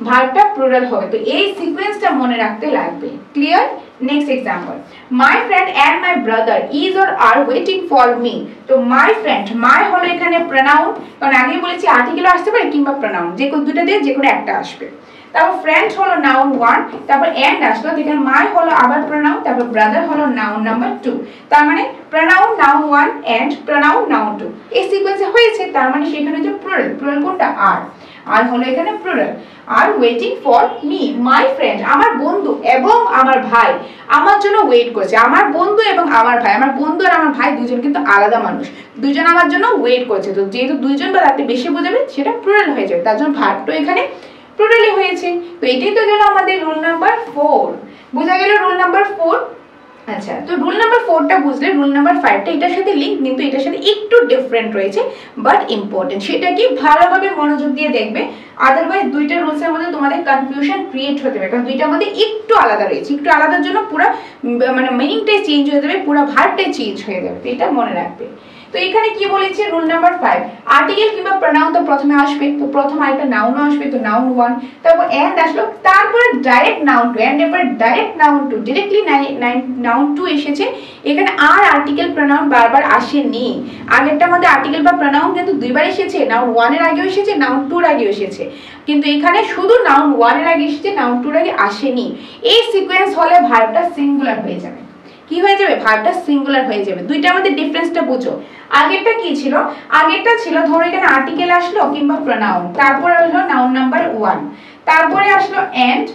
ভার্বটা প্লুরাল হবে। তো এই সিকোয়েন্সটা মনে রাখতে লাগবে। Clear? Next example, my friend and my brother is or are waiting for me. তো মাই ফ্রেন্ড, মাই হলো এখানে প্রনাউন, কারণ আগেই বলেছি আর্টিকেল আসতে পারে কিংবা প্রনাউন, যে কোনো দুটো দিয়ে যে কোনো একটা আসবে। তারপর ফ্রেন্ড হলো নাউন 1, তারপর এন্ড আসলো, এখানে মাই হলো আবার প্রনাউন, তারপর ব্রাদার হলো নাউন নাম্বার 2, তার মানে pronoun noun 1 and pronoun noun 2, এই সিকোয়েন্সে হয়েছে, তার মানে সেখানে যে প্লুরাল, প্লুরাল কোনটা? আর। আর হলো এখানে plural. R waiting for me, my friend, আমার বন্ধু এবং আমার ভাই আমার জন্য ওয়েট করছে। আমার বন্ধু এবং আমার ভাই, আমার বন্ধু আর আমার ভাই দুজন কিন্তু আলাদা মানুষ, দুজন আমার জন্য ওয়েট করছে। তো যেহেতু দুইজন বা তাতে বেশি বোঝাবে সেটা প্লুরাল হয়ে যাবে, তার জন্য ভার্বটা এখানে প্লুরালি হয়েছে। তো এটাই তো গেল আমাদের রুল নাম্বার 4। বোঝা গেল রুল নাম্বার 4। আচ্ছা, তো রুল নাম্বার 4টা বুঝলে রুল নাম্বার 5টা এটার সাথে লিঙ্ক, কিন্তু এটার সাথে একটু ডিফারেন্ট রয়েছে বাট ইম্পর্টেন্ট। সেটা কি ভালোভাবে মনোযোগ দিয়ে দেখবে, আদারওয়াইজ দুইটা রুলসের মধ্যে তোমাদের কনফিউশন ক্রিয়েট হতে পারে, কারণ দুইটার মধ্যে একটু আলাদা রয়েছে। একটু আলাদার জন্য পুরো মানে মিনিংটাই চেঞ্জ হয়ে যাবে, পুরো ভার্বটাই চেঞ্জ হয়ে যাবে, এটা মনে রাখবে। তো এখানে কি বলেছে রুল নাম্বার 5, আর্টিকেল কিংবা প্রনাউন তো প্রথমে আসবে, তো প্রথম আরেকটা নাউন আসবে, তো নাউন 1, তারপর এন্ড আসলো, তারপরে ডাইরেক্ট নাউন 2, এন্ড এরপর ডাইরেক্ট নাউন 2, ডাইরেক্টলি নাউন 2 এসেছে। এখানে আর আর্টিকেল প্রনাউন বারবার আসেনি। আগেরটার মধ্যে আর্টিকেল বা প্রনাউন কিন্তু দুইবার এসেছে, নাউন 1 এর আগেও এসেছে, নাউন 2 এর আগেও এসেছে, কিন্তু এখানে শুধু নাউন 1 এর আগে এসেছে, নাউন 2 এর আগে আসেনি। এই সিকোয়েন্স হলে ভার্বটা সিঙ্গুলার হয়ে যাবে। কি হয়ে যাবে? ভার্বটা সিঙ্গুলার হয়ে যাবে। দুইটার মধ্যে ডিফারেন্সটা বুঝো। আগেরটা কি ছিল? আগেরটা ছিল ধরো এখানে আর্টিকেল আসলো কিংবা প্রনাউন, তারপরে হলো নাউন নাম্বার 1, তারপরে আসলো এন্ড,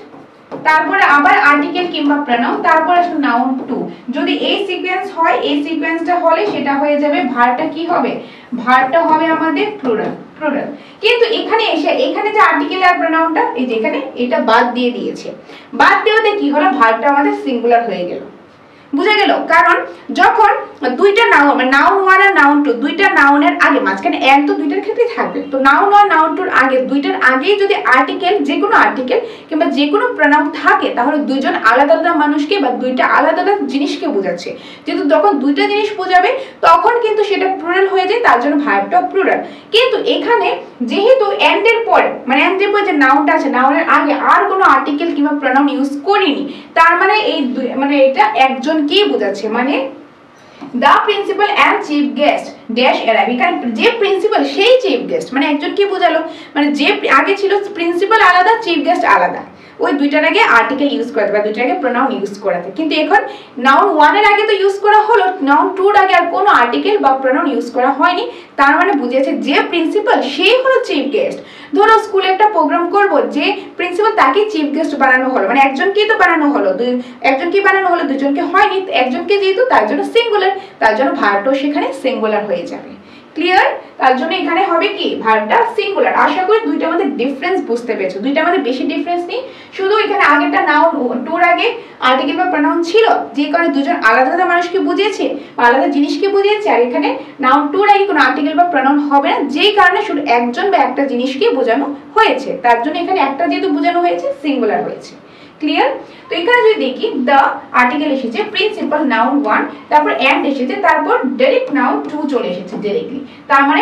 তারপরে আবার আর্টিকেল কিংবা প্রনাউন, তারপর আসলো নাউন 2। যদি এই সিকোয়েন্স হয়, এই সিকোয়েন্সটা হলে সেটা হয়ে যাবে ভার্বটা কি হবে? ভার্বটা হবে আমাদের প্লুরাল। প্লুরাল। কিন্তু এখানে এসে এখানে যে আর্টিকেল আর প্রনাউনটা এই যে এখানে এটা বাদ দিয়ে দিয়েছে, বাদ দেওয়াতে কি হলো? ভার্বটা আমাদের সিঙ্গুলার হয়ে গেল। বুঝা গেল? কারণ যখন দুইটা নাউন নাউন 1 আর নাউন 2 দুইটা নাউনের আগে, মাঝখানে এন্ড তো দুইটার ক্ষেত্রেই থাকবে, তো নাউন 1 নাউন 2 এর আগে দুইটার আগেই যদি আর্টিকেল, যে কোনো আর্টিকেল কিংবা যে কোনো প্রনাউন থাকে, তাহলে দুইজন আলাদা আলাদা মানুষকে বা দুইটা আলাদা আলাদা জিনিসকে বোঝাচ্ছে। যেহেতু যখন দুইটা জিনিস বোঝাবে তখন কিন্তু সেটা প্লুরাল হয়ে যায়, তার জন্য ভার্বটা প্লুরাল। কিন্তু এখানে যেহেতু এন্ড এর পরে, মানে এন্ড এর পরে যে নাউনটা আছে, নাউনের আগে আর কোনো আর্টিকেল কিংবা প্রনাউন ইউজ করিনি, তার মানে এই মানে এটা একজন কি বোঝাচ্ছে, মানে the principal and chief guest dash arrive। এখানে যে প্রিন্সিপাল সেই চিফ গেস্ট, মানে একজন কি বোঝালো, মানে যে আগে ছিল প্রিন্সিপাল আলাদা, চিফ গেস্ট আলাদা, ওই দুইটার আগে আর্টিকেল ইউজ করাতে বা দুইটার আগে প্রনাউন ইউজ করাতে। কিন্তু এখন নাউন 1 এর আগে তো ইউজ করা হলো, নাউন 2 এর আগে আর কোনো আর্টিকেল বা প্রনাউন ইউজ করা হয়নি, তার মানে বুঝিয়েছে যে প্রিন্সিপাল সেই হলো চিফ গেস্ট। ধরো স্কুলে একটা প্রোগ্রাম করব, যে প্রিন্সিপাল তাকে চিফ গেস্ট বানানো হলো, মানে একজনকেই তো বানানো হলো, একজনকে বানানো হলো, দুজনকে হয়নি, একজনকে যেহেতু তার জন্য সিঙ্গুলার, তার জন্য ভার্বটাও সেখানে সিঙ্গুলার হয়ে যাবে। ক্লিয়ার? তার জন্য এখানে হবে কি ভার্বটা সিঙ্গুলার। আশা করি দুইটার মধ্যে ডিফারেন্স বুঝতে পেরেছো। দুইটার মধ্যে বেশি ডিফারেন্স নেই, শুধু এখানে আগেরটা নাউন 2 এর আগে আর্টিকেল বা প্রনাউন ছিল, যে কারণে দুজন আলাদা আলাদা মানুষকে বুঝিয়েছে বা আলাদা জিনিসকে বুঝিয়েছে, আর এখানে নাউন 2 এর আগে কোনো আর্টিকেল বা প্রনাউন হবে না, যেই কারণে শুধু একজন বা একটা জিনিসকে বোঝানো হয়েছে, তার জন্য এখানে একটা যেহেতু বোঝানো হয়েছে সিঙ্গুলার হয়েছে। ক্লিয়ার? তো এখানে যদি দেখি দ্য আর্টিকেল এসেছে, প্রিন্সিপাল নাউন 1, তারপর এন্ড এসেছে, তারপর ডাইরেক্ট নাউন 2 চলে এসেছে ডাইরেক্টলি, তার মানে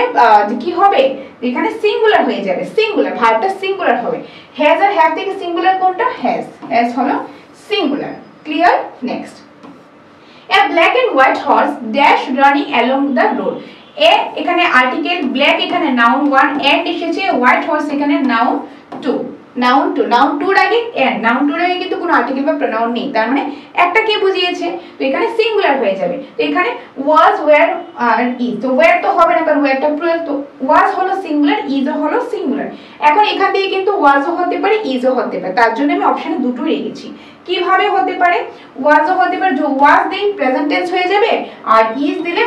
কি হবে? এখানে সিঙ্গুলার হয়ে যাবে, সিঙ্গুলার, ভার্বটা সিঙ্গুলার হবে। হ্যাজ আর হ্যাভ থেকে সিঙ্গুলার কোনটা? হ্যাজ। হ্যাজ হলো singular. Clear? Next, a black and white horse dash running along the road। এখানে আর্টিকেল, ব্ল্যাক এখানে নাউন 1, এন্ড এসেছে, হোয়াইট হর্স এখানে নাউন 2। নাউন 2, নাউন 2 এর আগে এন্ড, নাউন 2 এর আগে কিন্তু কোনো আর্টিকেল বা প্রনাউন নেই, তার মানে একটা কে বুঝিয়েছে, তো এখানে সিঙ্গুলার হয়ে যাবে। তো এখানে ওয়াজ, ওয়্যার আর ইজ, তো ওয়্যার তো হবে না কারণ ওয়্যারটা প্লুরাল, তো ওয়াজ হলো সিঙ্গুলার, ইজও হলো সিঙ্গুলার। এখন এখান থেকে কিন্তু ওয়াজও হতে পারে, ইজও হতে পারে, তার জন্য আমি অপশনে দুটো রেখেছি। কিভাবে হতে পারে? ওয়াজও হতে পারে, যে ওয়াজ দিলে প্রেজেন্ট টেন্স হয়ে যাবে, আর ইজ দিলে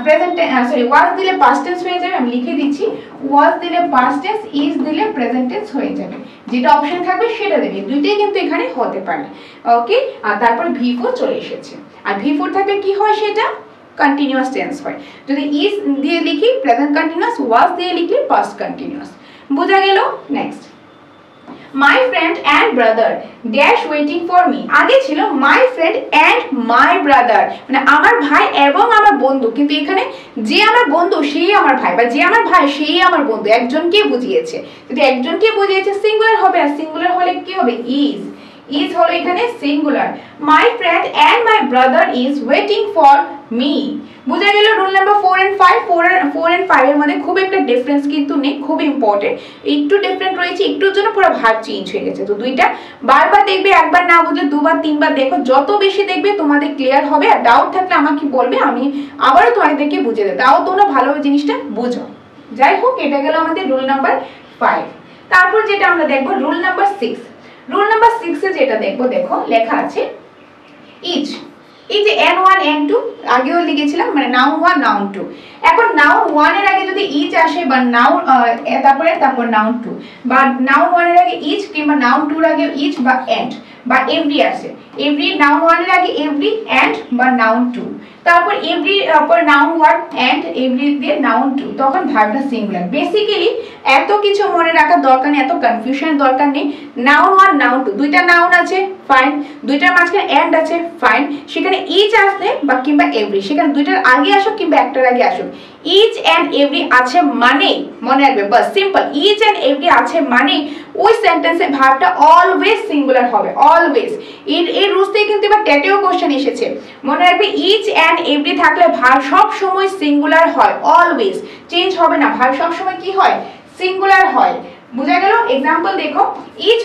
প্রেজেন্ট সরি ওয়াজ দিলে পাস্ট টেন্স হয়ে যাবে। আমি লিখে দিচ্ছি, ওয়াজ দিলে পাস্ট টেন্স, ইজ দিলে প্রেজেন্ট টেন্স হয়ে যাবে, যেটা অপশন থাকবে সেটা দেবে। দুইটাই কিন্তু এখানে হতে পারে। ওকে, আর তারপর V4 চলে এসেছে, আর V4 থাকলে কি হয়? সেটা কন্টিনিউয়াস টেন্স হয়। যদি ইজ দিয়ে লিখি প্রেজেন্ট কন্টিনিউয়াস, ওয়াজ দিয়ে লিখলে পাস্ট কন্টিনিউয়াস। বোঝা গেল? Next, my friend and brother dash waiting for me। আগে ছিল my friend and my brother, মানে আমার ভাই এবং আমার বন্ধু, কিন্তু এখানে যে আমার বন্ধু সেই আমার ভাই, বা যে আমার ভাই সেই আমার বন্ধু, একজনকে বুঝিয়েছে। যদি একজনকে বুঝিয়েছে সিঙ্গুলার হবে, আর সিঙ্গুলার হলে কি হবে? ইজ। ইজ হলো এখানে singular. my friend and my brother is waiting for me। বুঝা গেল রুল নাম্বার 4 and 5। 4 and 5 এর মধ্যে খুব একটা ডিফারেন্স কিন্তু নেই, খুব ইম্পর্টেন্ট। একটু ডিফারেন্ট রয়েছে, একটুর জন্য পুরো ভার্ব চেঞ্জ হয়ে গেছে। তো দুইটা বারবার দেখবে, একবার না বুঝলে দুবার তিনবার দেখো, যত বেশি দেখবে তোমাদের ক্লিয়ার হবে। আর ডাউট থাকলে আমাকে বলবে, আমি আবারও তোমাদেরকে বুঝিয়ে দেব, তাও তোমরা ভালোভাবে জিনিসটা বুঝো। যাই হোক, এটা গেল আমাদের রুল নাম্বার 5। তারপর যেটা আমরা দেখবো রুল নাম্বার 6। রুল নাম্বার 6 এ যেটা দেখবো, দেখো লেখা আছে ইচ। এই যে n1 n2 আগেও লিখেছিলাম, মানে নাউন 1 নাউন 2। এখন নাউন 1 এর আগে যদি ইচ আসে বা নাউন তারপর নাউন 2, বা নাউন 1 এর আগে ইচ কিংবা নাউন 2 এর আগে ইচ বা এন্ড বা এভরি আসে, এভরি নাউন 1 এর আগে এভরি এন্ড বা নাউন 2, তারপর এভরি পর নাউন 1 এন্ড এভরি দিয়ে নাউন 2, তখন ভার্বটা সিঙ্গুলার। বেসিক্যালি এত কিছু মনে রাখার দরকার নেই, এত কনফিউশনের দরকার নেই। নাউন 1 নাউন 2 দুইটা নাউন আছে, ফাইন, দুইটার মাঝখানে এন্ড আছে, ফাইন, সেখানে ইচ আসলে বা কিংবা এভরি, সেখানে দুইটার আগে আসুক কিংবা একটার আগে আসুক, ইচ এন্ড এভরি আছে মানে মনে রাখবে, বাস সিম্পল, ইচ এন্ড এভরি আছে মানে ওই সেন্টেন্সে ভার্বটা অলওয়েজ সিঙ্গুলার হবে, অলওয়েজ। এই রুলস থেকে কিন্তু এবার টেটেও কোশ্চেন এসেছে, মনে রাখবে ইচ এন্ড এভরি থাকলে ভার্ব সব সময় সিঙ্গুলার হয়, অলওয়েজ, চেঞ্জ হবে না, ভার্ব সব সময় কি হয়, সিঙ্গুলার হয়। বুঝা গেল? एग्जांपल देखो, each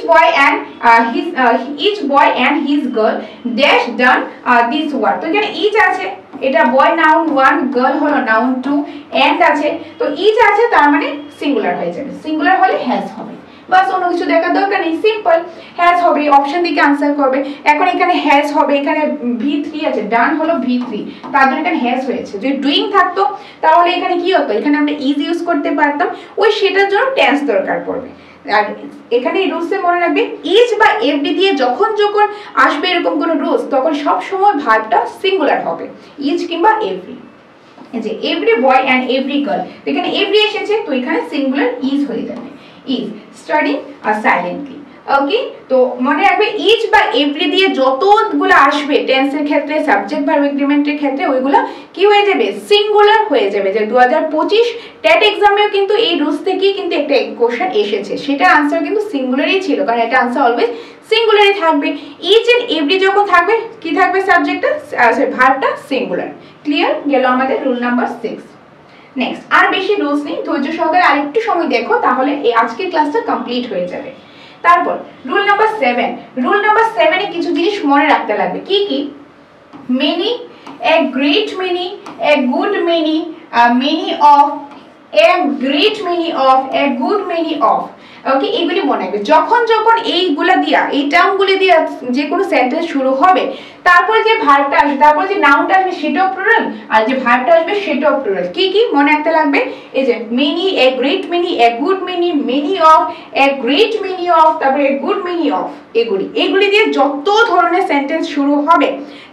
boy and his girl dash done this work। তো এখানে each আছে, এটা boy নাউন 1, girl হলো নাউন 2, and আছে, তো each আছে তার মানে সিঙ্গুলার হয়ে যাবে, সিঙ্গুলার হলে হ্যাজ হবে, বাস অন্য কিছু দেখার দরকার নেই, সিম্পল হ্যাজ হবে, অপশন দিকে आंसर করবে। এখন এখানে হ্যাজ হবে, এখানে V3 আছে, ডান হলো V3, তার জন্য এখানে হ্যাজ হয়েছে। যদি ডুইং থাকতো তাহলে এখানে কি হতো, এখানে আমরা ইজ ইউজ করতে পারতাম, ওই সেটার জন্য টেন্স দরকার পড়বে। আর এখানে এই রুলসে মনে রাখবে ইজ বা এভরি দিয়ে যখন যখন আসবে এরকম কোন রুলস, তখন সব সময় ভার্বটা সিঙ্গুলার হবে, ইজ কিংবা এভরি। এই যে every boy and every girl, এখানে এভরি এসেছে, তো এখানে সিঙ্গুলার ইজ হয়ে যাবে, ইজ স্টাডিং সাইলেন্টলি। ওকে, তো মনে রাখবে ইচ বা এভরি দিয়ে যতগুলো আসবে টেন্সের ক্ষেত্রে, সাবজেক্ট ভার্ব এগ্রিমেন্টের ক্ষেত্রে, ওইগুলো কি হয়ে যাবে, সিঙ্গুলার হয়ে যাবে। যে 2025 টেট এক্সামেও কিন্তু এই রুলস থেকেই কিন্তু একটা কোশ্চেন এসেছে, সেটার আনসার কিন্তু সিঙ্গুলারই ছিল, কারণ এটা আনসার অলওয়েজ সিঙ্গুলারই থাকবে। ইচ এন্ড এভরি যখন থাকবে কি থাকবে, সাবজেক্টটা ভার্বটা সিঙ্গুলার। ক্লিয়ার গেল আমাদের রুল নাম্বার 6। নেক্সট, আর বেশি রুলস নেই, ধৈর্য সহকারে আরেকটু সময় দেখো, তাহলে এই আজকের ক্লাসটা কমপ্লিট হয়ে যাবে। তারপর রুল নাম্বার 7। রুল নাম্বার 7 এ কিছু জিনিস মনে রাখতে লাগবে, কি কি, many, a great many, a good many, many of, a great many of, a good many of. Okay, এগুলি মনে রাখবে। যখন যখন এইগুলা দিয়া, এই টার্মগুলি দিয়া যে কোনো সেন্টেন্স শুরু হবে, তারপর যে ভার্বটা আসবে, তারপর যে নাউনটা আসবে সেটাও প্লুরাল, আর যে ভার্বটা আসবে সেটাও প্লুরাল। কি কি মনে রাখতে লাগবে, এই যে many, a great many, a good many, many of, a great many of, তারপর এ গুড মেনি অফ, এগুলি দিয়ে যত ধরনের সেন্টেন্স শুরু হবে,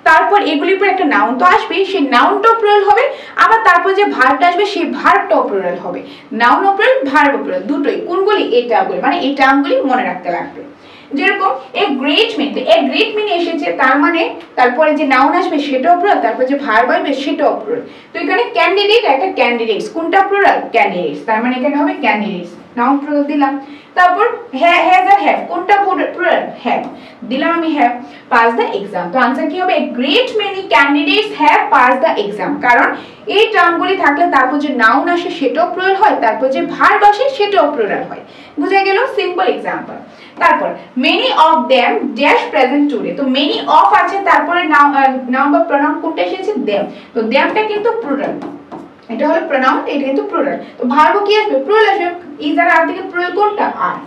তারপর এগুলির পর একটা নাউন তো আসবে, সেই নাউনটাও প্লুরাল হবে, আবার তারপর যে ভার্বটা আসবে সেই ভার্বটাও প্লুরাল হবে। নাউন ও প্লুরাল, ভার্ব ও প্লুরাল, দুটোই। কোনগুলি, এই টার্মগুলি, মানে এই টার্মগুলি মনে রাখতে লাগবে। যেরকম এ great many, a great many এসেছে, তার মানে তারপরে যে নাউন আসবে সেটাও প্লুরাল, তারপর যে ভার্ব আসবে সেটাও প্লুরাল। তো এখানে ক্যান্ডিডেট, একটা ক্যান্ডিডেটস, কোনটা প্লুরাল, ক্যান্ডিডেটস, তার মানে এখানে হবে ক্যান্ডিডেটস, নাউন প্লুরাল দিলাম। তারপর হ্যাজ আর হ্যাভ, কোনটা প্লুরাল, হ্যাভ, দিলাম আমি হ্যাভ। পাস দ্য এক্সাম, তো आंसर কি হবে, great many candidates have pass the exam, কারণ এই টার্মগুলি থাকলে তারপর যে নাউন আসে সেটাও প্লুরাল হয়, তারপর যে ভার্ব আসে সেটাও প্লুরাল হয়। বুঝা গেল, সিম্পল एग्जांपल। তারপর many of them dash present today, তো মেনি অফ আছে, তারপরে নাউন বা প্রনাউন কোনটা এসেছে, देम, তো देमটা কিন্তু প্লুরাল, এটা হলো প্রনাউন, এটা কিন্তু প্লুরাল। তো ভার্ব কি আসবে, প্লুরাল আসবে। ইজ আর আর থেকে প্লুরাল কোনটা, আর,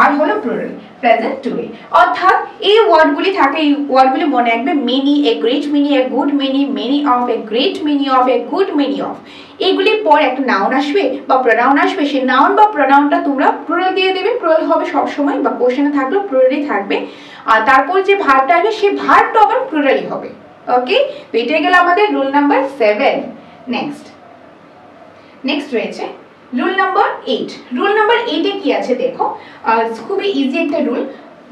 আর হলো প্লুরাল, প্রেজেন্ট টুডে। অর্থাৎ এই ওয়ার্ডগুলি থাকে, এই ওয়ার্ডগুলি মনে রাখবে, many, a great many, a good many, many of, a great many of, a good many of. এগুলির পর একটা নাউন আসবে বা প্রনাউন আসবে, সেই নাউন বা প্রনাউনটা তোমরা প্লুরাল দিয়ে দেবে, প্লুরাল হবে সব সময়, বা কোশ্চেনে থাকলেও প্লুরালই থাকবে। আর তারপর যে ভার্বটা আসবে সেই ভার্বটা আবার প্লুরালই হবে। ওকে, তো এটাই গেল আমাদের রুল নাম্বার 7। নেক্সট রয়েছে রুল নাম্বার 8। রুল নাম্বার 8 এ কি আছে দেখো, খুবই ইজি একটা রুল।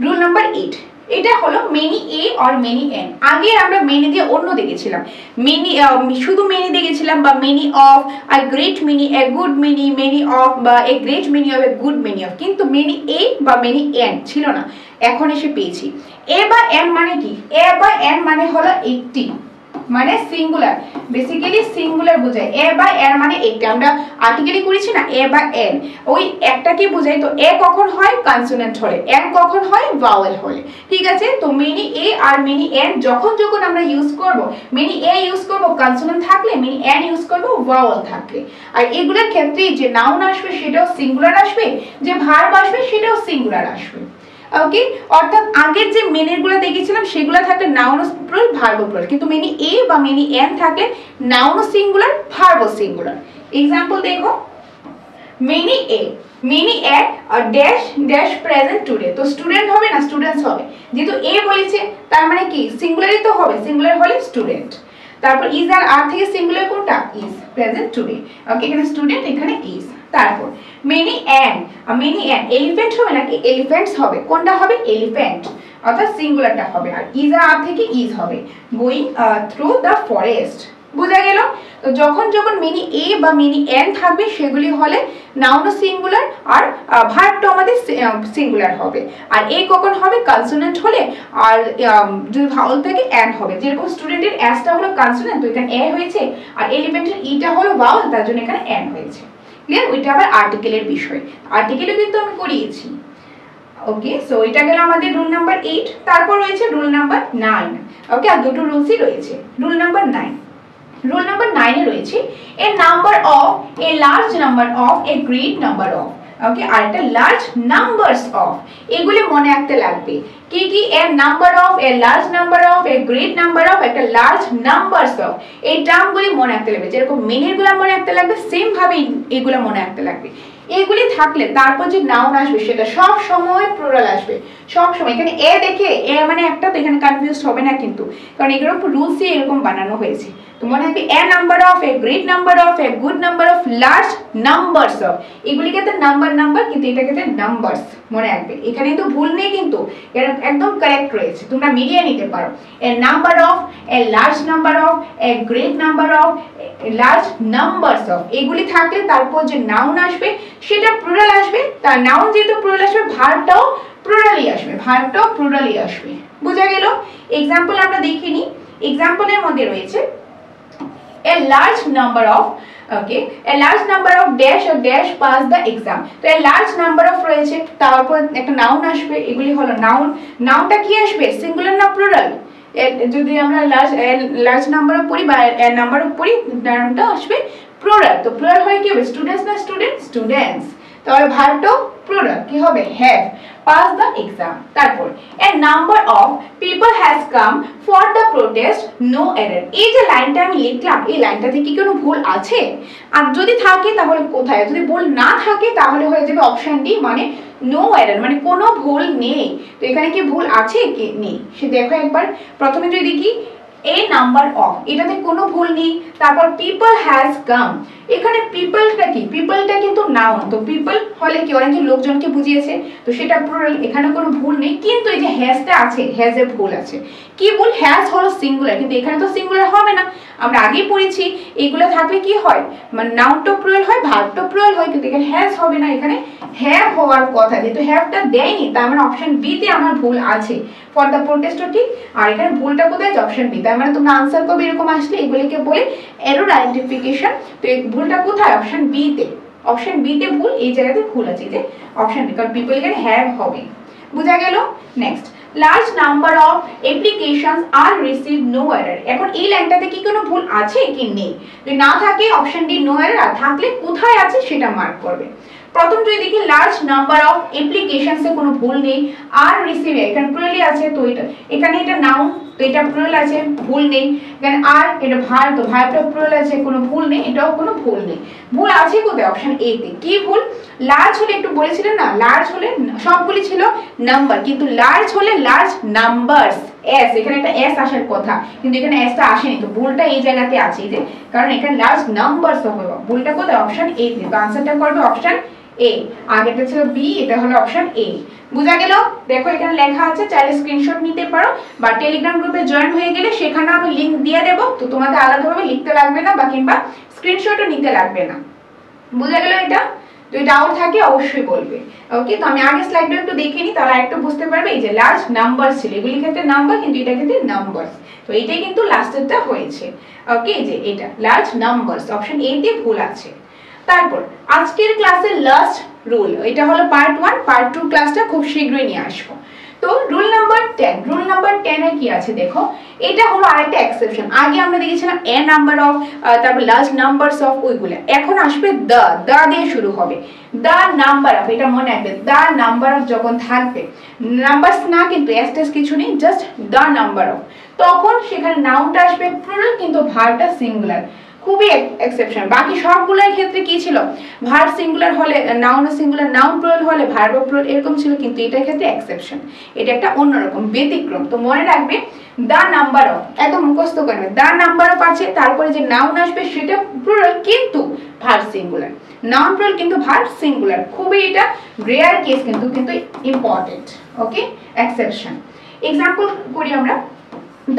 রুল নাম্বার 8, এটা হলো many a are many N. আগে আমরা মেনি দিয়ে অন্য দেখেছিলাম, মেনি শুধু মেনি দেখেছিলাম, বা many of, a great many, a good many, many of, বা a great many of, a good many of, কিন্তু মেনি এ বা মেনি এন ছিল না, এখন এসে পেয়েছি। এ বা এন মানে কি, এ বা এন মানে হলো 80, মানে সিঙ্গুলার, বেসিক্যালি সিঙ্গুলার বোঝায়। এ বা এর মানে একটা, আমরা আর্টিকেলি করেছি না এ বা এন, ওই একটাকে বোঝায়। তো এ কখন হয় কনসোনেন্ট হলে, এন কখন হয় ভাওয়েল হলে, ঠিক আছে। তো many a are many N যখন যখন আমরা ইউজ করব, মেনি এ ইউজ করব কনসোনেন্ট থাকলে, মেনি এন ইউজ করব ভাওয়েল থাকলে। আর এগুলোর ক্ষেত্রে যে নাউন আসবে সেটাও সিঙ্গুলার আসবে, যে ভার্ব আসবে সেটাও সিঙ্গুলার আসবে। ওকে, অর্থাৎ আগের যে মেনিগুলো দেখেছিলাম সেগুলো থাকলে নাউন প্লুরাল ভার্ব প্লুরাল, কিন্তু মেনি এ বা মেনি এন থাকলে noun singular verb singular. Example देखो, many a, many at dash dash present today, তো স্টুডেন্ট হবে না স্টুডেন্টস হবে, যেহেতু এ বলেছে তার মানে কি সিঙ্গুলারই তো হবে, সিঙ্গুলার হলে স্টুডেন্ট। তারপর ইজ আর আর থেকে সিঙ্গুলার কোনটা ইজ, প্রেজেন্ট টুডে। ওকে, এখানে স্টুডেন্ট এখানে ইজ। তারপর many N, many N elephant হবে নাকি এলিফ্যান্টস হবে, কোনটা হবে এলিফ্যান্ট, অর্থাৎ সিঙ্গুলারটা হবে। আর ইজ আর থেকে ইজ হবে, গোয়িং থ্রু দ্য ফরেস্ট। বুঝা গেল? তো যখন যখন মেনি এ বা মেনি এন থাকবে সেগুলি হলে নাউন সিঙ্গুলার আর ভার্বটা আমাদের সিঙ্গুলার হবে। আর এ কখন হবে কনসোনেন্ট হলে, আর যদি ভাওয়েল থাকে এন হবে। যেরকম স্টুডেন্টের এসটা হলো কনসোনেন্ট, তো এখানে এ হয়েছে, আর এলিফ্যান্টের ইটা হলো ভাওয়েল, তার জন্য এখানে এন হয়েছে। ক্লিয়ার? ওইটা আবার আর্টিকেলের বিষয়, আর্টিকেলে কিন্তু আমি করিয়েছি। ওকে, সো এটা গেল আমাদের রুল নাম্বার 8। তারপর রয়েছে রুল নাম্বার 9। ওকে, আর দুটো রুলসই রয়েছে। রুল নাম্বার 9, রুল নাম্বার 9 এ রয়েছে a number of, a large number of, a great number of. Okay, আর একটা লার্জ নাম্বারস অফ, এগুলি মনে রাখতে লাগবে। কি কি? A number of, a large number of, a great number of, একটা লার্জ নাম্বারস অফ, এই টার্মগুলি মনে রাখতে লাগবে। যেরকম মেনিরগুলো মনে রাখতে লাগবে, সেম ভাবে এগুলো মনে রাখতে লাগবে। এগুলি থাকলে তারপর যে নাউন আসবে সেটা সব সময় প্লুরাল আসবে, সব সময়। এখানে এ দেখে এ মানে একটা, তো এখানে কনফিউজ হবে না কিন্তু, কারণ এগুলো রুলসই এরকম বানানো হয়েছে। তো মনে রাখবে a number of, a great number of, a good number of, large numbers of, এগুলিকে তো নাম্বার নাম্বার, কিন্তু এটাকে তো নাম্বারস মনে রাখবে। এখানে তো ভুল নেই, কিন্তু এর একদম কারেক্ট রয়েছে, তোমরা মিলিয়ে নিতে পারো। A number of, a large number of, a great number of, large numbers of, এগুলি থাকলে তারপর যে নাউন আসবে সেটা প্লুরাল আসবে। তার নাউন যেহেতু প্লুরাল আসবে, ভার্বটাও প্লুরালই আসবে, ভার্বটাও প্লুরালই আসবে। বুঝা গেল? एग्जांपल আমরা দেখে নিই। एग्जांपलের মধ্যে রয়েছে a large number of, okay, a large number of dash or dash pass the exam। তো a large number of রয়েছে, তারপর একটা নাউন আসবে, এগুলি হলো নাউন। নাউনটা কি আসবে, সিঙ্গুলার না প্লুরাল? যদি আমরা লার্জ নাম্বার অফ পড়ি বা নাম্বার অফ পড়ি, নাউনটা আসবে প্লুরাল। তো প্লুরাল হয় কি হবে, স্টুডেন্টস না স্টুডেন্ট, স্টুডেন্টস। তাহলে ভার্বটাও প্লুরাল, কি হবে হ্যাভ, pass the exam। তারপর a number of people has come for the protest, no error। এই যে লাইনটা আমি লিখলাম, এই লাইনটাতে কি কোনো ভুল আছে? আর যদি থাকে তাহলে কোথায়? যদি ভুল না থাকে তাহলে হয়ে যাবে অপশন ডি, মানে নো এরর, মানে কোনো ভুল নেই। তো এখানে কি ভুল আছে কি নেই সে দেখো একবার। প্রথমে যদি দেখি এ নাম্বার অফ, এটাতে কোনো ভুল নেই। তারপর পিপল হ্যাজ কাম, এখানে পিপলটা কি, পিপলটা কিন্তু নাউন, তো পিপল হলে কি অনেক লোকজনকে বুঝিয়েছে, তো সেটা প্লুরাল, এখানে কোনো ভুল নেই। কিন্তু এই যে হ্যাজটা আছে, হ্যাজে ভুল আছে। কি ভুল? হ্যাজ হলো সিঙ্গুলার, কিন্তু এখানে তো সিঙ্গুলার হবে না, আমরা আগেই পড়েছি। এগুলো থাকলে কি হয়, মানে নাউনটা প্লুরাল হয়, ভার্বটা প্লুরাল হয়, কিন্তু এখানে হ্যাজ হবে না, এখানে হ্যাভ হওয়ার কথা। যেহেতু হ্যাভটা দেয়নি, তার মানে অপশন বি তে আমার ভুল আছে, ফর দ্য প্রোটেস্টও ঠিক। আর এখানে ভুলটা কোথায় আছে, অপশন বি। তার মানে তোমরা আনসার করবে এরকম আসলে এগুলিকে বলে এরর আইডেন্টিফিকেশন। তো এই ভুলটা কোথায়, অপশন বি তে। অপশন বি তে ভুল, এই জায়গাতে ভুল আছে, যে অপশন বি, কারণ পিপল এখানে হ্যাভ হবে। বুঝা গেল? Next, large number of applications are receive no error. এখন এই লাইনটাতে কি কোনো ভুল আছে কি নেই? যদি না থাকে অপশন ডি নো এরর, আর থাকলে কোথায় আছে সেটা মার্ক করবে। প্রথম যদি দেখি লার্জ নাম্বার অফ অ্যাপ্লিকেশনসে কোনো ভুল নেই, আর রিসিভ এখানে প্লুরালি আছে, তো এটা এখানে এটা নাউন, তো এটা প্লুরাল আছে, ভুল নেই। এখানে আর এটা ভার্ব, তো ভার্বটা প্লুরাল আছে, কোনো ভুল নেই, এটাও কোনো ভুল নেই। ভুল আছে কোথায়, অপশন এ তে। কি ভুল? লার্জ হলে একটু বলেছিলেন না, লার্জ হলে সবগুলি ছিল নাম্বার, কিন্তু লার্জ হলে লার্জ নাম্বারস, এস, এখানে একটা এস আসার কথা, কিন্তু এখানে এসটা আসেনি, তো ভুলটা এই জায়গাতে আছে, যে কারণ এখানে লার্জ নাম্বারস হবে। ভুলটা কোথায়, অপশন এ তে। তো আনসারটা করবে অপশন এ, আগেটা ছিল বি, এটা হলো অপশন এ। বুঝা গেল? দেখো এখানে লেখা আছে, চাইলে স্ক্রিনশট নিতে পারো, বা টেলিগ্রাম গ্রুপে জয়েন হয়ে গেলে সেখানে আমি লিংক দিয়ে দেব, তো তোমাদের আলাদাভাবে লিখতে লাগবে না, বা কিংবা স্ক্রিনশটও নিতে লাগবে না। বুঝা গেল এটা? যদি ডাউট থাকে অবশ্যই বলবে। ওকে, তো আমি আগে স্লাইডটা একটু দেখে নিই, তাহলে একটু বুঝতে পারবে। এই যে লার্জ নাম্বার ছিল, এগুলি ক্ষেত্রে নাম্বার, কিন্তু এটা ক্ষেত্রে নাম্বারস, তো এটাই কিন্তু লাস্টেরটা হয়েছে। ওকে, এই যে এটা লার্জ নাম্বারস, অপশন এ তে ভুল আছে। তারপর আজকের ক্লাসের লাস্ট রুল, এটা হলো পার্ট 1, পার্ট 2 ক্লাসটা খুব শীঘ্রই নিয়ে আসবো। তো রুল নাম্বার 10, রুল নাম্বার 10 এ কি আছে দেখো, এটা হলো আরেকটা এক্সেপশন। আগে আমরা দেখেছিলাম এ নাম্বার অফ, তারপর লার্জ নাম্বারস অফ, ওইগুলো। এখন আসবে দা দিয়ে শুরু হবে। দা নাম্বার অফ, এটা মনে রাখবে, দা নাম্বার অফ যখন থাকবে, নাম্বারস না কিন্তু এস কিছু নেই, জাস্ট দা নাম্বার অফ, তখন সেখানে নাউনটা আসবে প্লুরাল কিন্তু ভার্বটা সিঙ্গুলার। খুবই এক্সেপশন। বাকি সবগুলোর ক্ষেত্রে কি ছিল, ভার্ব সিঙ্গুলার হলে নাউন সিঙ্গুলার, নাউন প্লুরাল হলে ভার্ব প্লুরাল, এরকম ছিল, কিন্তু এটার ক্ষেত্রে এক্সেপশন। এটা একটা অন্যরকম ব্যতিক্রম। তো মনে রাখবে দা নাম্বার অফ, এত মুখস্থ করবে, দা নাম্বার অফ আছে, তারপরে যে নাউন আসবে সেটা প্লুরাল কিন্তু ভার্ব সিঙ্গুলার, নাউন প্লুরাল কিন্তু ভার্ব সিঙ্গুলার। খুবই এটা রেয়ার কেস, কিন্তু ইম্পর্টেন্ট। ওকে, এক্সেপশন। এক্সাম্পল করি আমরা।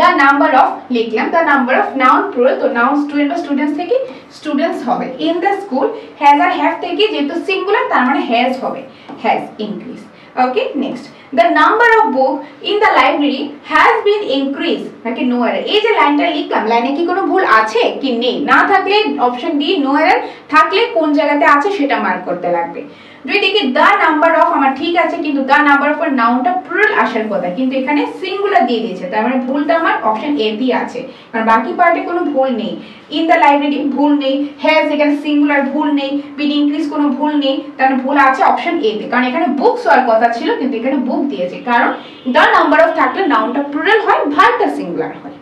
the number of লিখলাম, the number of noun plural, তো নাউন স্টুডেন্ট বা স্টুডেন্টস থেকে স্টুডেন্টস হবে। in the school has আর have থেকে যেহেতু সিঙ্গুলার তার মানে has হবে, has increased। Okay, next, the number of book in the library has been increased নাকি নো এরর। এই যে লাইনটা লিখলাম, লাইনে কি কোনো ভুল আছে কি নেই, না থাকলে অপশন ডি নো এরর, থাকলে কোন জায়গাতে আছে সেটা মার্ক করতে লাগবে। যদি দেখি দা নাম্বার অফ আমার ঠিক আছে, কিন্তু দা নাম্বার অফ এর নাউনটা প্লুরাল আসার কথা, কিন্তু এখানে সিঙ্গুলার দিয়ে দিয়েছে, তার মানে ভুলটা আমার অপশন এ দিয়ে আছে, কারণ বাকি পার্টে কোনো ভুল নেই। ইন দা লাইব্রেরি ভুল নেই, হ্যাজ এখানে সিঙ্গুলার ভুল নেই, বিন ইনক্রিজ কোনো ভুল নেই, তার মানে ভুল আছে অপশন এ তে, কারণ এখানে বুকস হওয়ার কথা ছিল কিন্তু এখানে বুক দিয়েছে, কারণ দা নাম্বার অফ থাকলে নাউনটা প্লুরাল হয়, ভার্বটা সিঙ্গুলার হয়।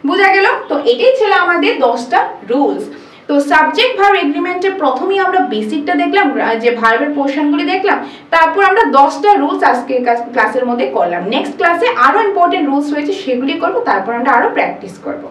বোঝা গেল? তো এটাই ছিল আমাদের 10টা রুলস। তো সাবজেক্ট ভার্ব এগ্রিমেন্টের প্রথমেই আমরা বেসিকটা দেখলাম, যে ভার্বের পোর্শনগুলি দেখলাম, তারপর আমরা 10টা রুলস আজকে ক্লাসের মধ্যে করলাম। নেক্সট ক্লাসে আরো ইম্পর্টেন্ট রুলস রয়েছে, সেগুলি করব, তারপর আমরা আরো প্র্যাকটিস করব।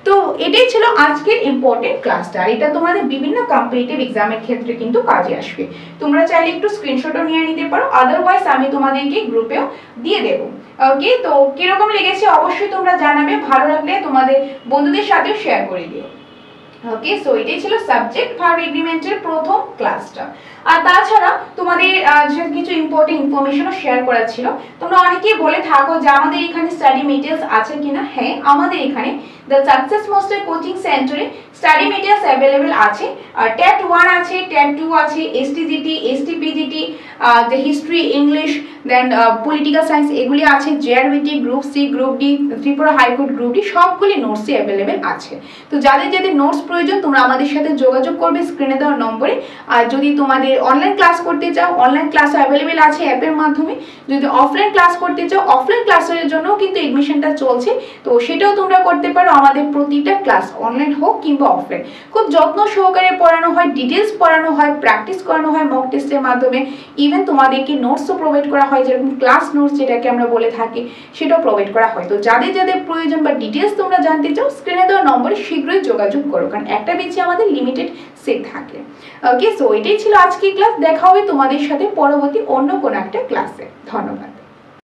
তো এটাই ছিল আজকের ইম্পর্টেন্ট ক্লাসটা, আর এটা তোমাদের বিভিন্ন কম্পিটিটিভ এক্সামের ক্ষেত্রে কিন্তু কাজে আসবে। তোমরা চাইলে একটু স্ক্রিনশটও নিয়ে নিতে পারো, আদারওয়াইজ আমি তোমাদেরকে গ্রুপেও দিয়ে দেবো। ওকে, তো কিরকম লেগেছে অবশ্যই তোমরা জানাবে, ভালো লাগলে তোমাদের বন্ধুদের সাথেও শেয়ার করে দিও। ওকে, সো এটাই ছিল সাবজেক্ট ভার্ব এগ্রিমেন্টের প্রথম ক্লাসটা। আর তাছাড়া তোমাদের কিছু ইম্পর্টেন্ট ইনফরমেশনও শেয়ার করা ছিল। তোমরা অনেকেই বলে থাকো যে আমাদের এখানে স্টাডি মেটেরিয়ালস আছে কিনা। হ্যাঁ, আমাদের এখানে দ্য সাকসেস মাস্টার কোচিং সেন্টারে স্টাডি মেটেরিয়ালস অ্যাভেলেবেল আছে। আর টেট 1 আছে, টেট 2 আছে, STGT, STPGT, the history, English, then political science, এগুলি আছে, JRBT, group C, group D, Tripura high court group D, সবগুলি নোটসই অ্যাভেলেবেল আছে। তো যাদের যাদের নোটস প্রয়োজন তোমরা আমাদের সাথে যোগাযোগ করবে স্ক্রিনে দেওয়া নম্বরে। আর যদি তোমাদের অনলাইন ক্লাস করতে চাও, অনলাইন ক্লাস অ্যাভেলেবেল আছে অ্যাপের মাধ্যমে। যদি অফলাইন ক্লাস করতে চাও, অফলাইন ক্লাসের জন্যও কিন্তু এডমিশনটা চলছে, তো সেটাও তোমরা করতে পারো। আমাদের প্রতিটা ক্লাস অনলাইন হোক কিংবা অফলাইন খুব যত্ন সহকারে পড়ানো হয়, ডিটেলস পড়ানো হয়, প্র্যাকটিস করানো হয় মক টেস্টের মাধ্যমে। ইভেন তোমাদেরকে নোটসও প্রোভাইড করা হয়, যেরকম ক্লাস নোটস যেটাকে আমরা বলে থাকি সেটাও প্রোভাইড করা হয়। তো যাদের যাদের প্রয়োজন বা ডিটেলস তোমরা জানতে চাও স্ক্রিনে দেওয়া নম্বরে শীঘ্রই যোগাযোগ করো, কারণ একটা বেঁচে আমাদের লিমিটেড সিট থাকে। ওকে, সো এটাই ছিল আজকের ক্লাস। দেখা হবে তোমাদের সাথে পরবর্তী অন্য কোনো একটা ক্লাসে। ধন্যবাদ।